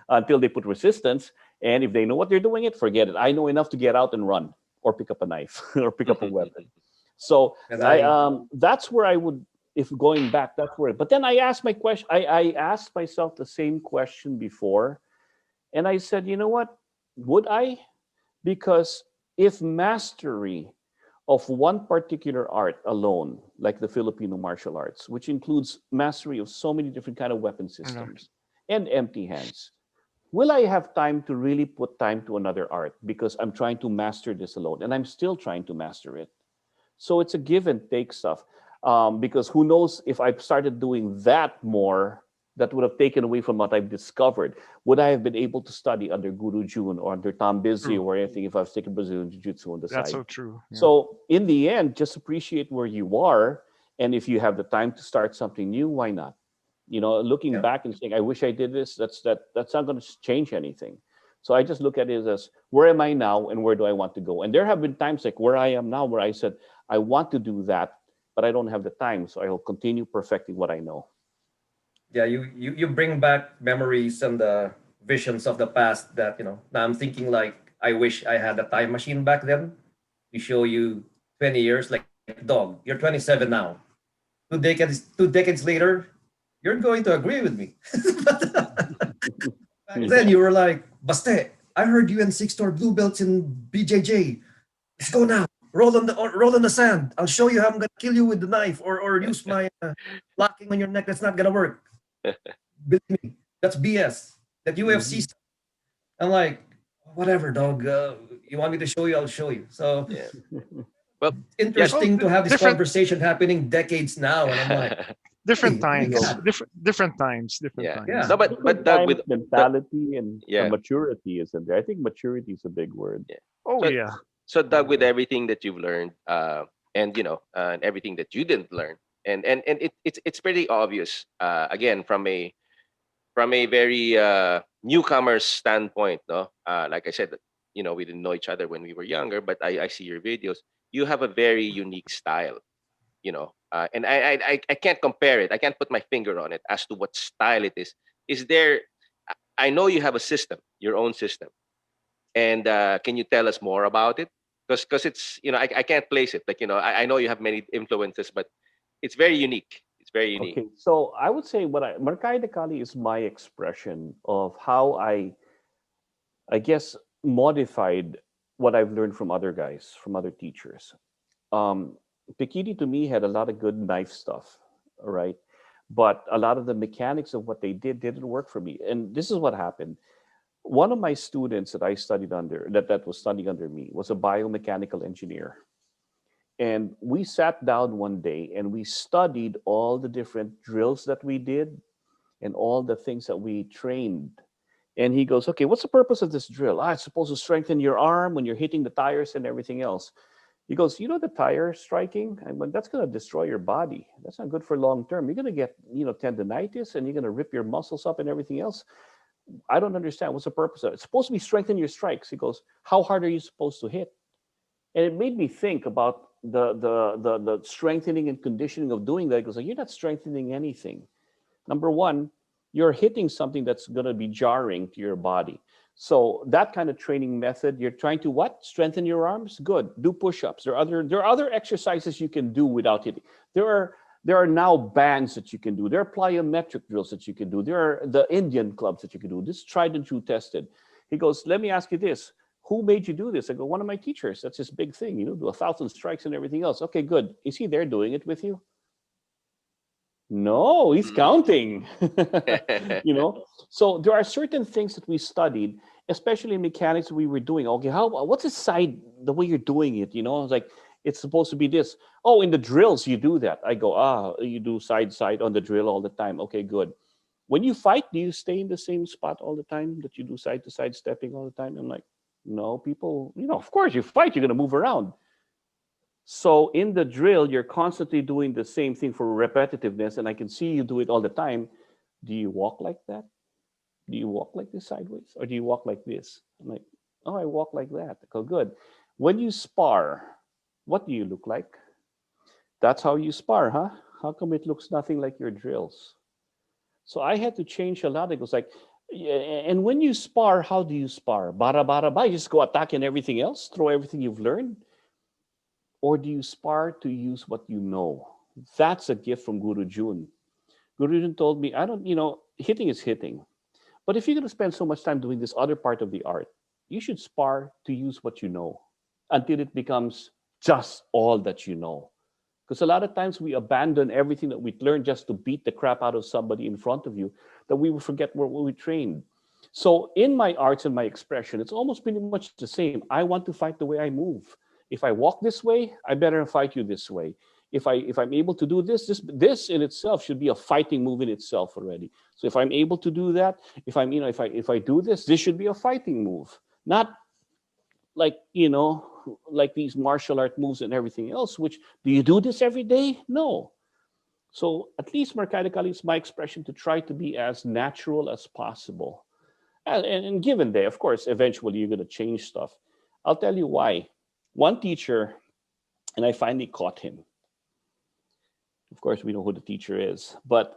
until they put resistance. And if they know what they're doing, it forget it. I know enough to get out and run, or pick up a knife, or pick up a weapon. So And I I that's where I would, if going back, that's where. But then I asked my question. I asked myself the same question before, and I said, you know what? Would I? Because if mastery of one particular art alone, like the Filipino martial arts, which includes mastery of so many different kind of weapon Yeah. systems and empty hands, will I have time to really put time to another art because I'm trying to master this alone and I'm still trying to master it? So it's a give and take stuff. Because who knows if I've started doing that more, that would have taken away from what I've discovered. Would I have been able to study under Guru Jun or under Tom Bizzi True. or anything if I've taken Brazilian Jiu Jitsu on the That's side? so true. Yeah. So in the end, just appreciate where you are. And if you have the time to start something new, why not? Looking yeah back and saying, I wish I did this, that's not going to change anything. So I just look at it as where am I now and where do I want to go? And there have been times like where I am now where I said, I want to do that, but I don't have the time. So I will continue perfecting what I know. yeah you bring back memories and the visions of the past that now I'm thinking like I wish I had a time machine back then. We show you 20 years like dog, you're 27 now. 2 decades later, you're going to agree with me. Back then you were like, Baste, I heard you and Six Star blue belts in BJJ. Let's go now. Roll on the sand. I'll show you how I'm gonna kill you with the knife, or use my locking on your neck. That's not gonna work. Believe me, that's BS. That UFC Mhm. stuff. I'm like, whatever, dog. You want me to show you? I'll show you. So Yeah. Well, yeah. So interesting to have this different conversation happening decades now, and I'm like, different hey, oh my times, god, different times, different Yeah. yeah, times. No, but Different Doug, times, with the mentality, and yeah, maturity is in there. I think maturity is a big word. yeah. Oh So yeah. so Doug, with everything that you've learned, and and everything that you didn't learn, and it's pretty obvious. Again, from a very newcomer's standpoint, no. Like I said, we didn't know each other when we were younger, but I see your videos. You have a very unique style, and I can't compare it. I can't put my finger on it as to what style it is. Is there? I know you have a system, your own system, and can you tell us more about it? Because it's I can't place it. Like I know you have many influences, but it's very unique. It's very unique. Okay, so I would say Marcaida Kali is my expression of how I guess, modified what I've learned from other guys, from other teachers. Um, Pikiti to me had a lot of good knife stuff, all right? But a lot of the mechanics of what they didn't work for me. And this is what happened. One of my students that I studied under, that was studying under me, was a biomechanical engineer. And we sat down one day and we studied all the different drills that we did and all the things that we trained. And he goes, okay, what's the purpose of this drill? It's supposed to strengthen your arm when you're hitting the tires and everything else. He goes, the tire striking, I went, that's going to destroy your body. That's not good for long term. You're going to get, tendonitis and you're going to rip your muscles up and everything else. I don't understand. What's the purpose of it? It's supposed to be strengthen your strikes. He goes, how hard are you supposed to hit? And it made me think about the strengthening and conditioning of doing that. He goes, like, you're not strengthening anything. Number one, you're hitting something that's going to be jarring to your body. So that kind of training method, you're trying to what? Strengthen your arms? Good. Do push-ups. There are other exercises you can do without hitting. There are now bands that you can do. There are plyometric drills that you can do. There are the Indian clubs that you can do. This is tried and true tested. He goes, let me ask you this. Who made you do this? I go, one of my teachers. That's his big thing, do 1,000 strikes and everything else. Okay, good. Is he there doing it with you? No, he's Mm. counting. So there are certain things that we studied, especially in mechanics we were doing. Okay, what's the side the way you're doing it? It's like it's supposed to be this. Oh, in the drills you do that. I go, you do side on the drill all the time. Okay, good. When you fight, do you stay in the same spot all the time that you do side to side stepping all the time? I'm like, no, people, of course you fight, you're gonna move around. So in the drill, you're constantly doing the same thing for repetitiveness, and I can see you do it all the time. Do you walk like that? Do you walk like this sideways? Or do you walk like this? I'm like, oh, I walk like that. Okay, good. When you spar, what do you look like? That's how you spar, huh? How come it looks nothing like your drills? So I had to change a lot. It was like, yeah, and when you spar, how do you spar? Bara bara ba, you just go attacking everything else, throw everything you've learned, or do you spar to use what you know? That's a gift from Guru Jun. Guru Jun told me, I don't, hitting is hitting. But if you're going to spend so much time doing this other part of the art, you should spar to use what you know until it becomes just all that you know. Because a lot of times we abandon everything that we learned just to beat the crap out of somebody in front of you, that we will forget what we trained. So in my arts and my expression, it's almost pretty much the same. I want to fight the way I move. If I walk this way, I better fight you this way. If I'm able to do this in itself should be a fighting move in itself already. So if I'm able to do that, if I do this should be a fighting move, not like like these martial art moves and everything else. Which, do you do this every day? No. So at least Marcaida Kali is my expression to try to be as natural as possible. And given day, of course, eventually you're going to change stuff. I'll tell you why. One teacher, and I finally caught him. Of course, we know who the teacher is, but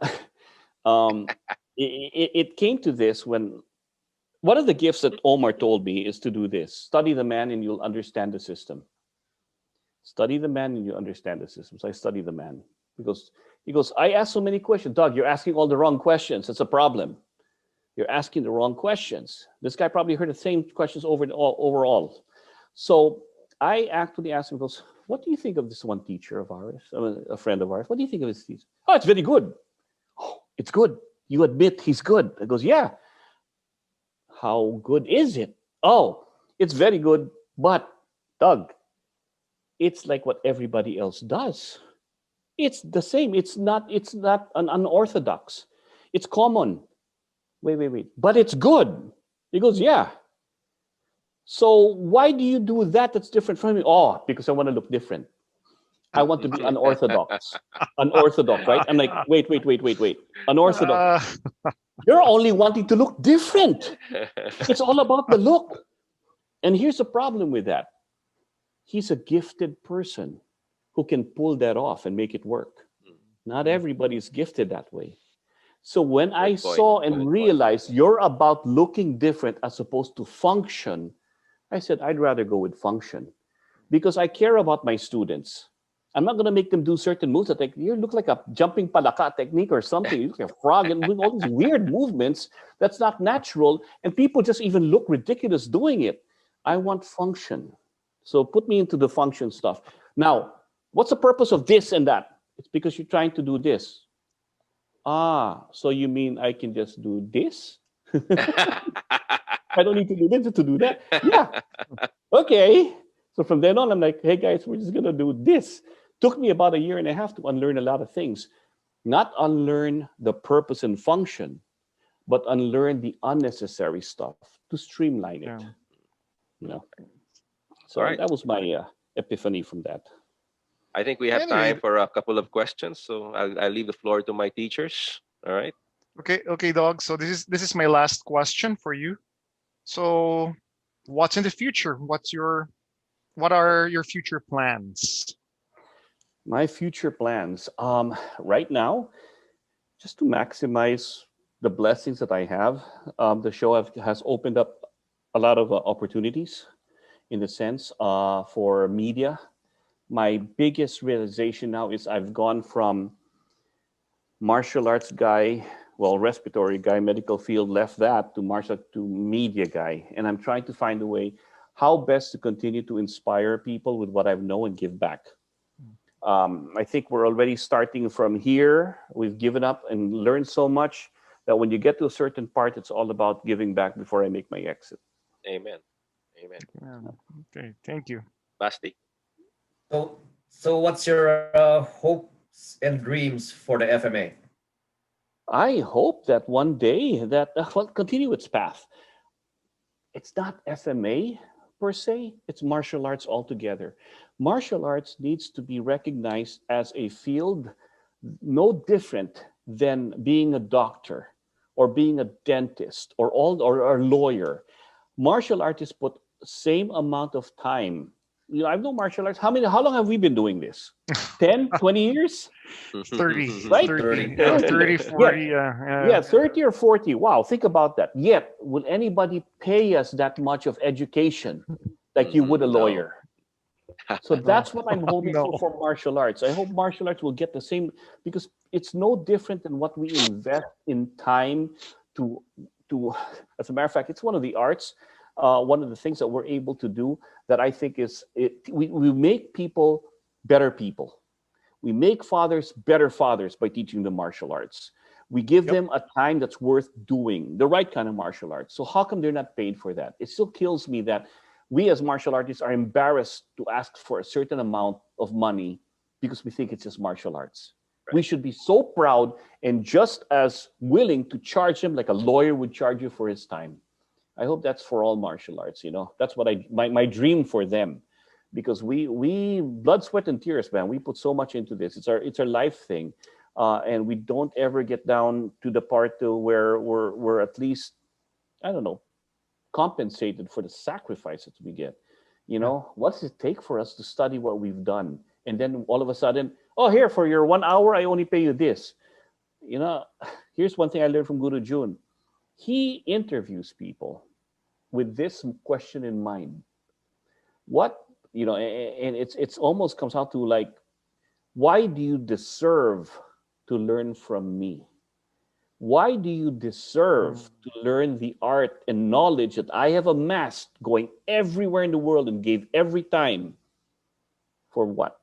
it came to this when one of the gifts that Omar told me is to do this: study the man and you'll understand the system. Study the man and you understand the system. So I study the man. He goes, I ask so many questions. Doug, you're asking all the wrong questions. It's a problem. You're asking the wrong questions. This guy probably heard the same questions over and overall. So I actually asked him, goes, what do you think of this one teacher of ours, a friend of ours? What do you think of his teacher? Oh, it's very good. Oh, it's good. You admit he's good. I goes, yeah. How good is it? Oh, it's very good, but Doug, it's like what everybody else does. It's the same. It's not an unorthodox. It's common. Wait. But it's good. He goes, yeah. So why do you do that that's different from me? Oh, because I want to look different. I want to be unorthodox. Unorthodox, right? I'm like, wait. Unorthodox. You're only wanting to look different. It's all about the look. And here's the problem with that. He's a gifted person who can pull that off and make it work. Not everybody's gifted that way. So when I saw and realized you're about looking different as opposed to function, I said, I'd rather go with function because I care about my students. I'm not going to make them do certain moves that you look like a jumping palaka technique or something. You look like a frog and all these weird movements. That's not natural. And people just even look ridiculous doing it. I want function. So put me into the function stuff. Now, what's the purpose of this and that? It's because you're trying to do this. Ah, so you mean I can just do this? I don't need to do this to do that. Yeah. Okay. So from then on, I'm like, hey guys, we're just going to do this. Took me about 1.5 years to unlearn a lot of things. Not unlearn the purpose and function, but unlearn the unnecessary stuff to streamline it. Yeah. So that was my epiphany from that. I think we have time for a couple of questions, so I'll leave the floor to my teachers. All right. Okay, Dog. So this is my last question for you. So, what's in the future? What are your future plans? My future plans, right now, just to maximize the blessings that I have. The show has opened up a lot of opportunities, in the sense for media. My biggest realization now is I've gone from martial arts guy, respiratory guy, medical field, left that to media guy. And I'm trying to find a way how best to continue to inspire people with what I've known and give back. I think we're already starting from here. We've given up and learned so much that when you get to a certain part, it's all about giving back before I make my exit. Amen. Yeah. Okay, thank you. Basti. So what's your hopes and dreams for the FMA? I hope that one day that continue its path. It's not FMA per se, it's martial arts altogether. Martial arts needs to be recognized as a field no different than being a doctor or being a dentist or a lawyer. Martial artists put same amount of time I've known martial arts. How long have we been doing this? 10, 20 years? 30, Right? 30, 30. 30. 30, Yet, 40. yeah, 30 or 40. Wow, think about that. Yet, will anybody pay us that much of education like you would a No. lawyer? So No, that's what I'm hoping no. for martial arts. I hope martial arts will get the same, because it's no different than what we invest in time to to. As a matter of fact, it's one of the arts, one of the things that we're able to do that I think is it. We make people better people. We make fathers better fathers by teaching them martial arts. We give Yep. them a time that's worth doing the right kind of martial arts. So how come they're not paid for that? It still kills me that we as martial artists are embarrassed to ask for a certain amount of money because we think it's just martial arts. We Right. should be so proud and just as willing to charge them like a lawyer would charge you for his time. I hope that's for all martial arts. That's what my dream for them, because we blood, sweat, and tears, man. We put so much into this. It's our life thing, and we don't ever get down to the part to where we're at least, I don't know, compensated for the sacrifices we get. Yeah. What does it take for us to study what we've done, and then all of a sudden, oh, here for your 1 hour, I only pay you this. You know, here's one thing I learned from Guru Jun. He interviews people with this question in mind. What and it's almost comes out to like, why do you deserve to learn from me? Why do you deserve Mm. to learn the art and knowledge that I have amassed going everywhere in the world and gave every time for what?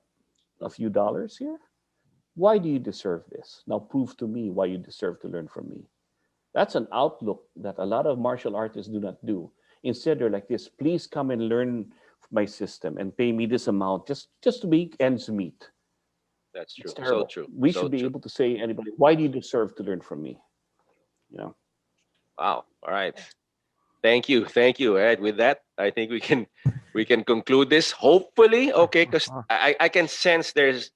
A few dollars here? Why do you deserve this? Now prove to me why you deserve to learn from me. That's an outlook that a lot of martial artists do not do. Instead, they're like this: please come and learn my system and pay me this amount just to make ends meet. That's It's true. So terrible. true. We So should be true. able to say anybody, why do you deserve to learn from me? You know. Wow. All right. Thank you. Thank you. All right. With that, I think we can conclude this. Hopefully, okay, because I can sense there's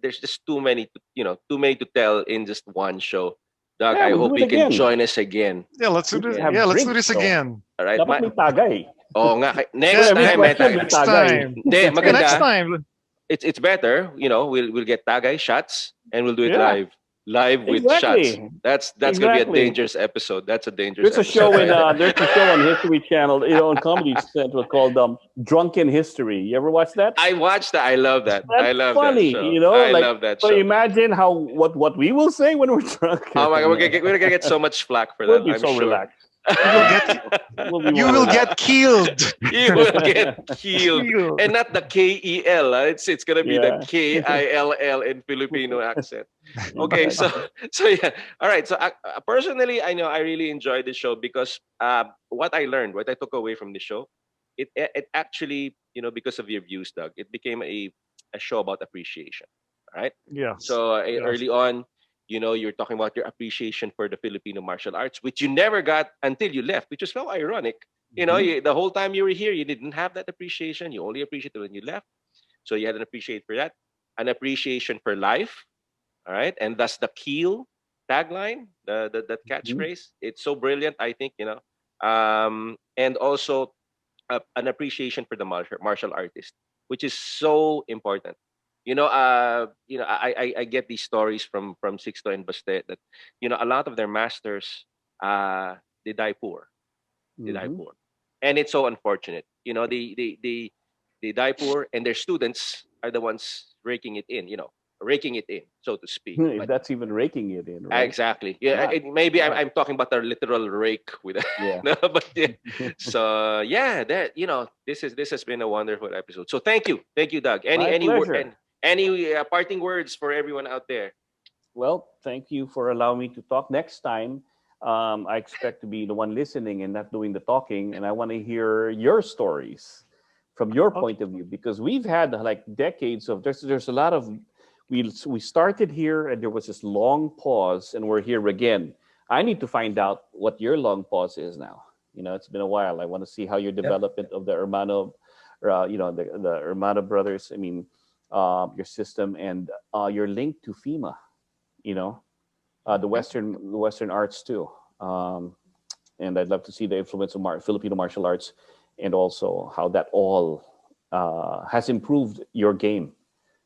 just too many to tell in just one show. Doug, Yeah, I we'll do hope it you can again. join us again. Yeah, let's do We this. can Yeah. Yeah, have let's do drinks this though. again. All right. Dapat may tagay. Oh, nga, Yeah, next Every time, next question may next tagay. time. Hindi, Yeah, next maganda. time. It's better. We'll get tagay shots and we'll do it Yeah, live with shots. exactly. That's gonna be a Exactly. dangerous episode. That's a dangerous There's a episode show in right there. there's a show on History Channel, on Comedy Central called Drunken History. You ever watch that? I watched that. I love that. That's I love that funny, show. I like, love that so show. imagine how what we will say when we're drunk. Oh my god, we're No, gonna get so much flack for we'll that, be I'm so sure. relaxed. You will get We'll be you more will relaxed. get killed. You will get killed. Killed. And not the KEL. It's gonna be the Yeah, KILL in Filipino accent. Okay, so exactly. so yeah. All right. So personally, I know I really enjoyed the show because what I learned, what I took away from the show, it actually, because of your views, Doug, it became a show about appreciation. All right. Yes. So Yes. early on, you're talking about your appreciation for the Filipino martial arts, which you never got until you left, which is so ironic. Mhm. The whole time you were here, you didn't have that appreciation. You only appreciated when you left. So you had an appreciation for that, an appreciation for life. All right, and that's the Keel tagline, that Mhm. catchphrase. It's so brilliant. I think and also an appreciation for the martial artist, which is so important. I get these stories from Sixto and Baste that a lot of their masters, they die poor. They die Mhm. poor, and it's so unfortunate. They die poor, and their students are the ones raking it in. Raking it in, so to speak. If But that's even raking it in, right? exactly, It's yeah. not. Maybe It's I'm, not. I'm talking about a literal rake with Yeah. no, but yeah. So yeah, that this has been a wonderful episode. So thank you, Doug. Any My any word pleasure. and any parting words for everyone out there? Well, thank you for allowing me to talk. Next time, I expect to be the one listening and not doing the talking, and I want to hear your stories from your Okay. point of view, because we've had like decades of there's a lot of we started here and there was this long pause and we're here again. I need to find out what your long pause is now. It's been a while. I want to see how your Yep. development of the Hermano, the Hermano brothers. I mean, your system and your link to FEMA, you know, Yep. the Western arts too. And I'd love to see the influence of Filipino martial arts, and also how that all has improved your game,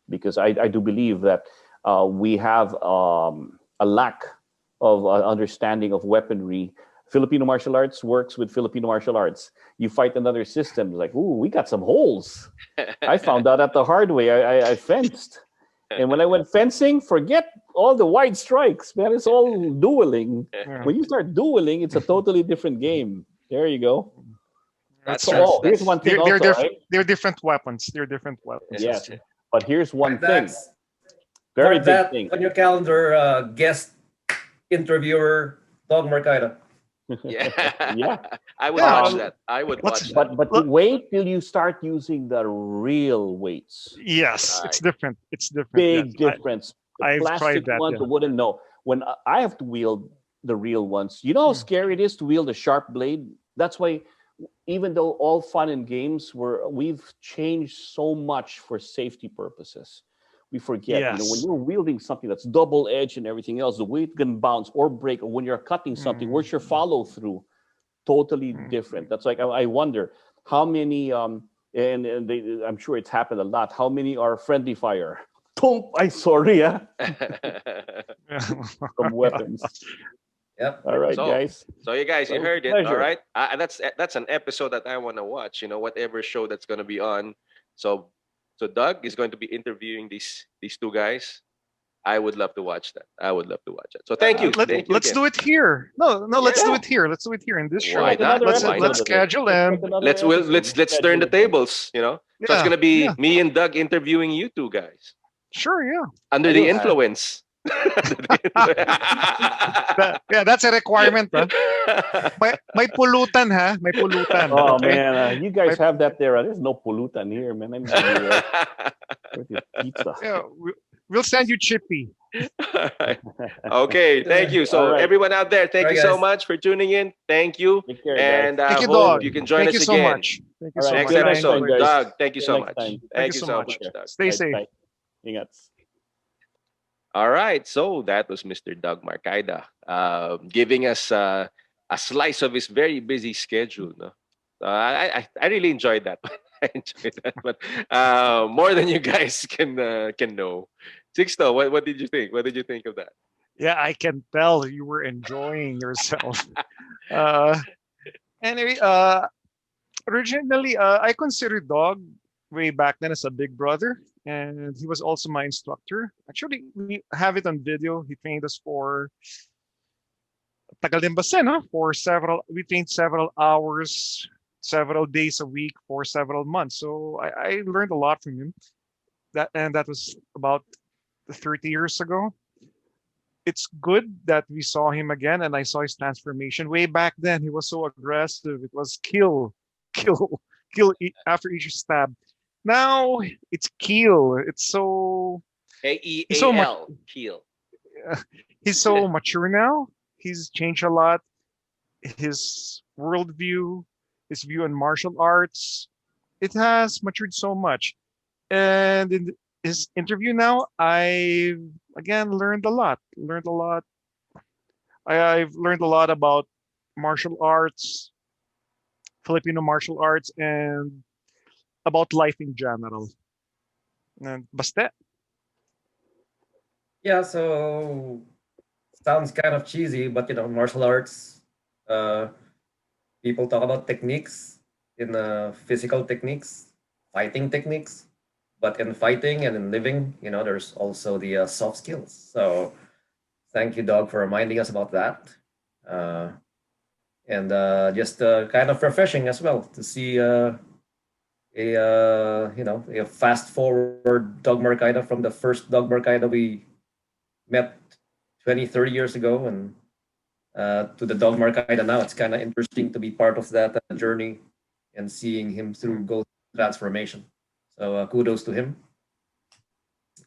because I do believe that we have a lack of understanding of weaponry. Filipino martial arts works with Filipino martial arts. You fight another system, like, ooh, we got some holes. I found out at the hard way. I fenced. And when I went fencing, forget all the wide strikes, man. It's all dueling. Yeah. When you start dueling, it's a totally different game. There you go. That's That's So, true. that's here's that's one thing They're also, right? they're different weapons. They're different weapons. Yeah. That's Yes. true. But here's one Mark thing, that, very mark big that thing. on your calendar, guest interviewer, Dog Marcaida. yeah. Yeah. I would Yeah. watch that. I would Let's watch that. But you Look, wait till you start using the real weights. yes, it's Right. different. It's different. Yes, Big difference. The I've plastic tried that. one, Yeah. the wooden, no. When I have to wield the real ones, you know how Mm. scary it is to wield a sharp blade? That's why, even though all fun and games, we've changed so much for safety purposes. We forget, when Yes. you're wielding something that's double edged and everything else, the weight can bounce or break. Or when you're cutting something, Mm. where's your follow through? Totally Mm. different. That's like, I wonder how many, and I'm sure it's happened a lot. How many are friendly fire? Don't, I sorry, Yeah. from weapons. Yep. All right, so guys. so you guys, you Well, heard it. All pleasure. right. That's an episode that I want to watch. Whatever show that's gonna be on. So Doug is going to be interviewing these two guys. I would love to watch that. I would love to watch that. So thank you. Let Thank you let's again. do it here. No, let's do Yeah. it here. Let's do it here in this Let's show. Why make not? another Why Let's episode not? of it. schedule Let's make and another Let's well, episode. let's turn the Schedule it. tables. So it's yeah, gonna be yeah, me and Doug interviewing you two guys sure, yeah. under the Ayos. influence. That's a requirement. May pulutan ha, may pulutan. Oh Okay. man, you guys May, have that there. There's no pollutant here, man. I'm gonna be with your pizza. yeah, we'll send you Chippy. Alright. Okay, thank you. All So right. everyone out there, thank All right, you so guys. much for tuning in. Thank you, Take care, guys. and I Thank you, hope Dog. you can join Thank us you so again much. Thank you All so right. next much. Till I next time, episode. enjoyed it. guys. Doug, thank you Till so next much. time. Thank you so so much. much, Doug. Stay safe. Bye. Ingats. All right, so that was Mr. Doug Marcaida, giving us a slice of his very busy schedule. No? I really enjoyed that. I enjoyed that, but more than you guys can know. Sixto, what did you think? What did you think of that? Yeah, I can tell you were enjoying yourself. Uh, anyway, originally, I considered Dog way back then as a big brother, and he was also my instructor. Actually, we have it on video. He trained us for tagal din basta, no? For we trained several hours, several days a week for several months. So I learned a lot from him. That was about 30 years ago. It's good that we saw him again and I saw his transformation. Way back then, he was so aggressive. It was kill, kill, after each stab. Now it's kill. It's so he's so much. K-E-A-L, Keel. He's so mature now. He's changed a lot. His worldview, his view on martial arts, it has matured so much. And in his interview now, I again learned a lot. I've learned a lot about martial arts, Filipino martial arts, and about life in general. And basta. Yeah, so sounds kind of cheesy, but martial arts, uh, people talk about techniques in physical techniques, fighting techniques, but in fighting and in living, there's also the soft skills. So thank you, Dog, for reminding us about that. Uh, and just kind of refreshing as well to see a fast forward Dog Marcaida from the first Dog Marcaida we met 20, 30 years ago, and to the Dog Marcaida now. It's kind of interesting to be part of that journey and seeing him through go transformation. So kudos to him.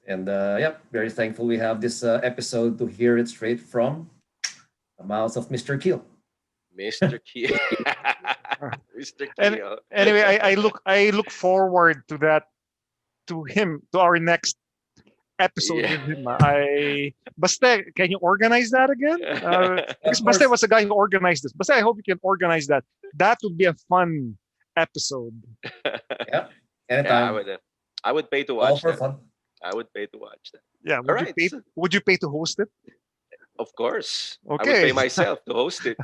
And very thankful we have this episode to hear it straight from the mouth of Mr. Keel. Mr. Keel. Mr. And Keel. anyway, I look forward to that, to our next episode Yeah. with him. Basta, can you organize that again? Because Of Basta course. was the guy who organized this. Basta, I hope you can organize that. That would be a fun episode. Yeah. Yeah, Anytime. I would pay to All watch for that. fun. I would pay to watch that. Yeah. All right. So, Would you pay to host it? of course, I would Okay. pay myself to host it.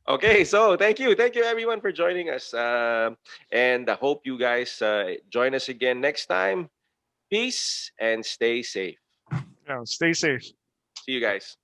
Okay, so thank you everyone for joining us, and I hope you guys join us again next time. Peace and stay safe. Yeah. Stay safe. See you guys.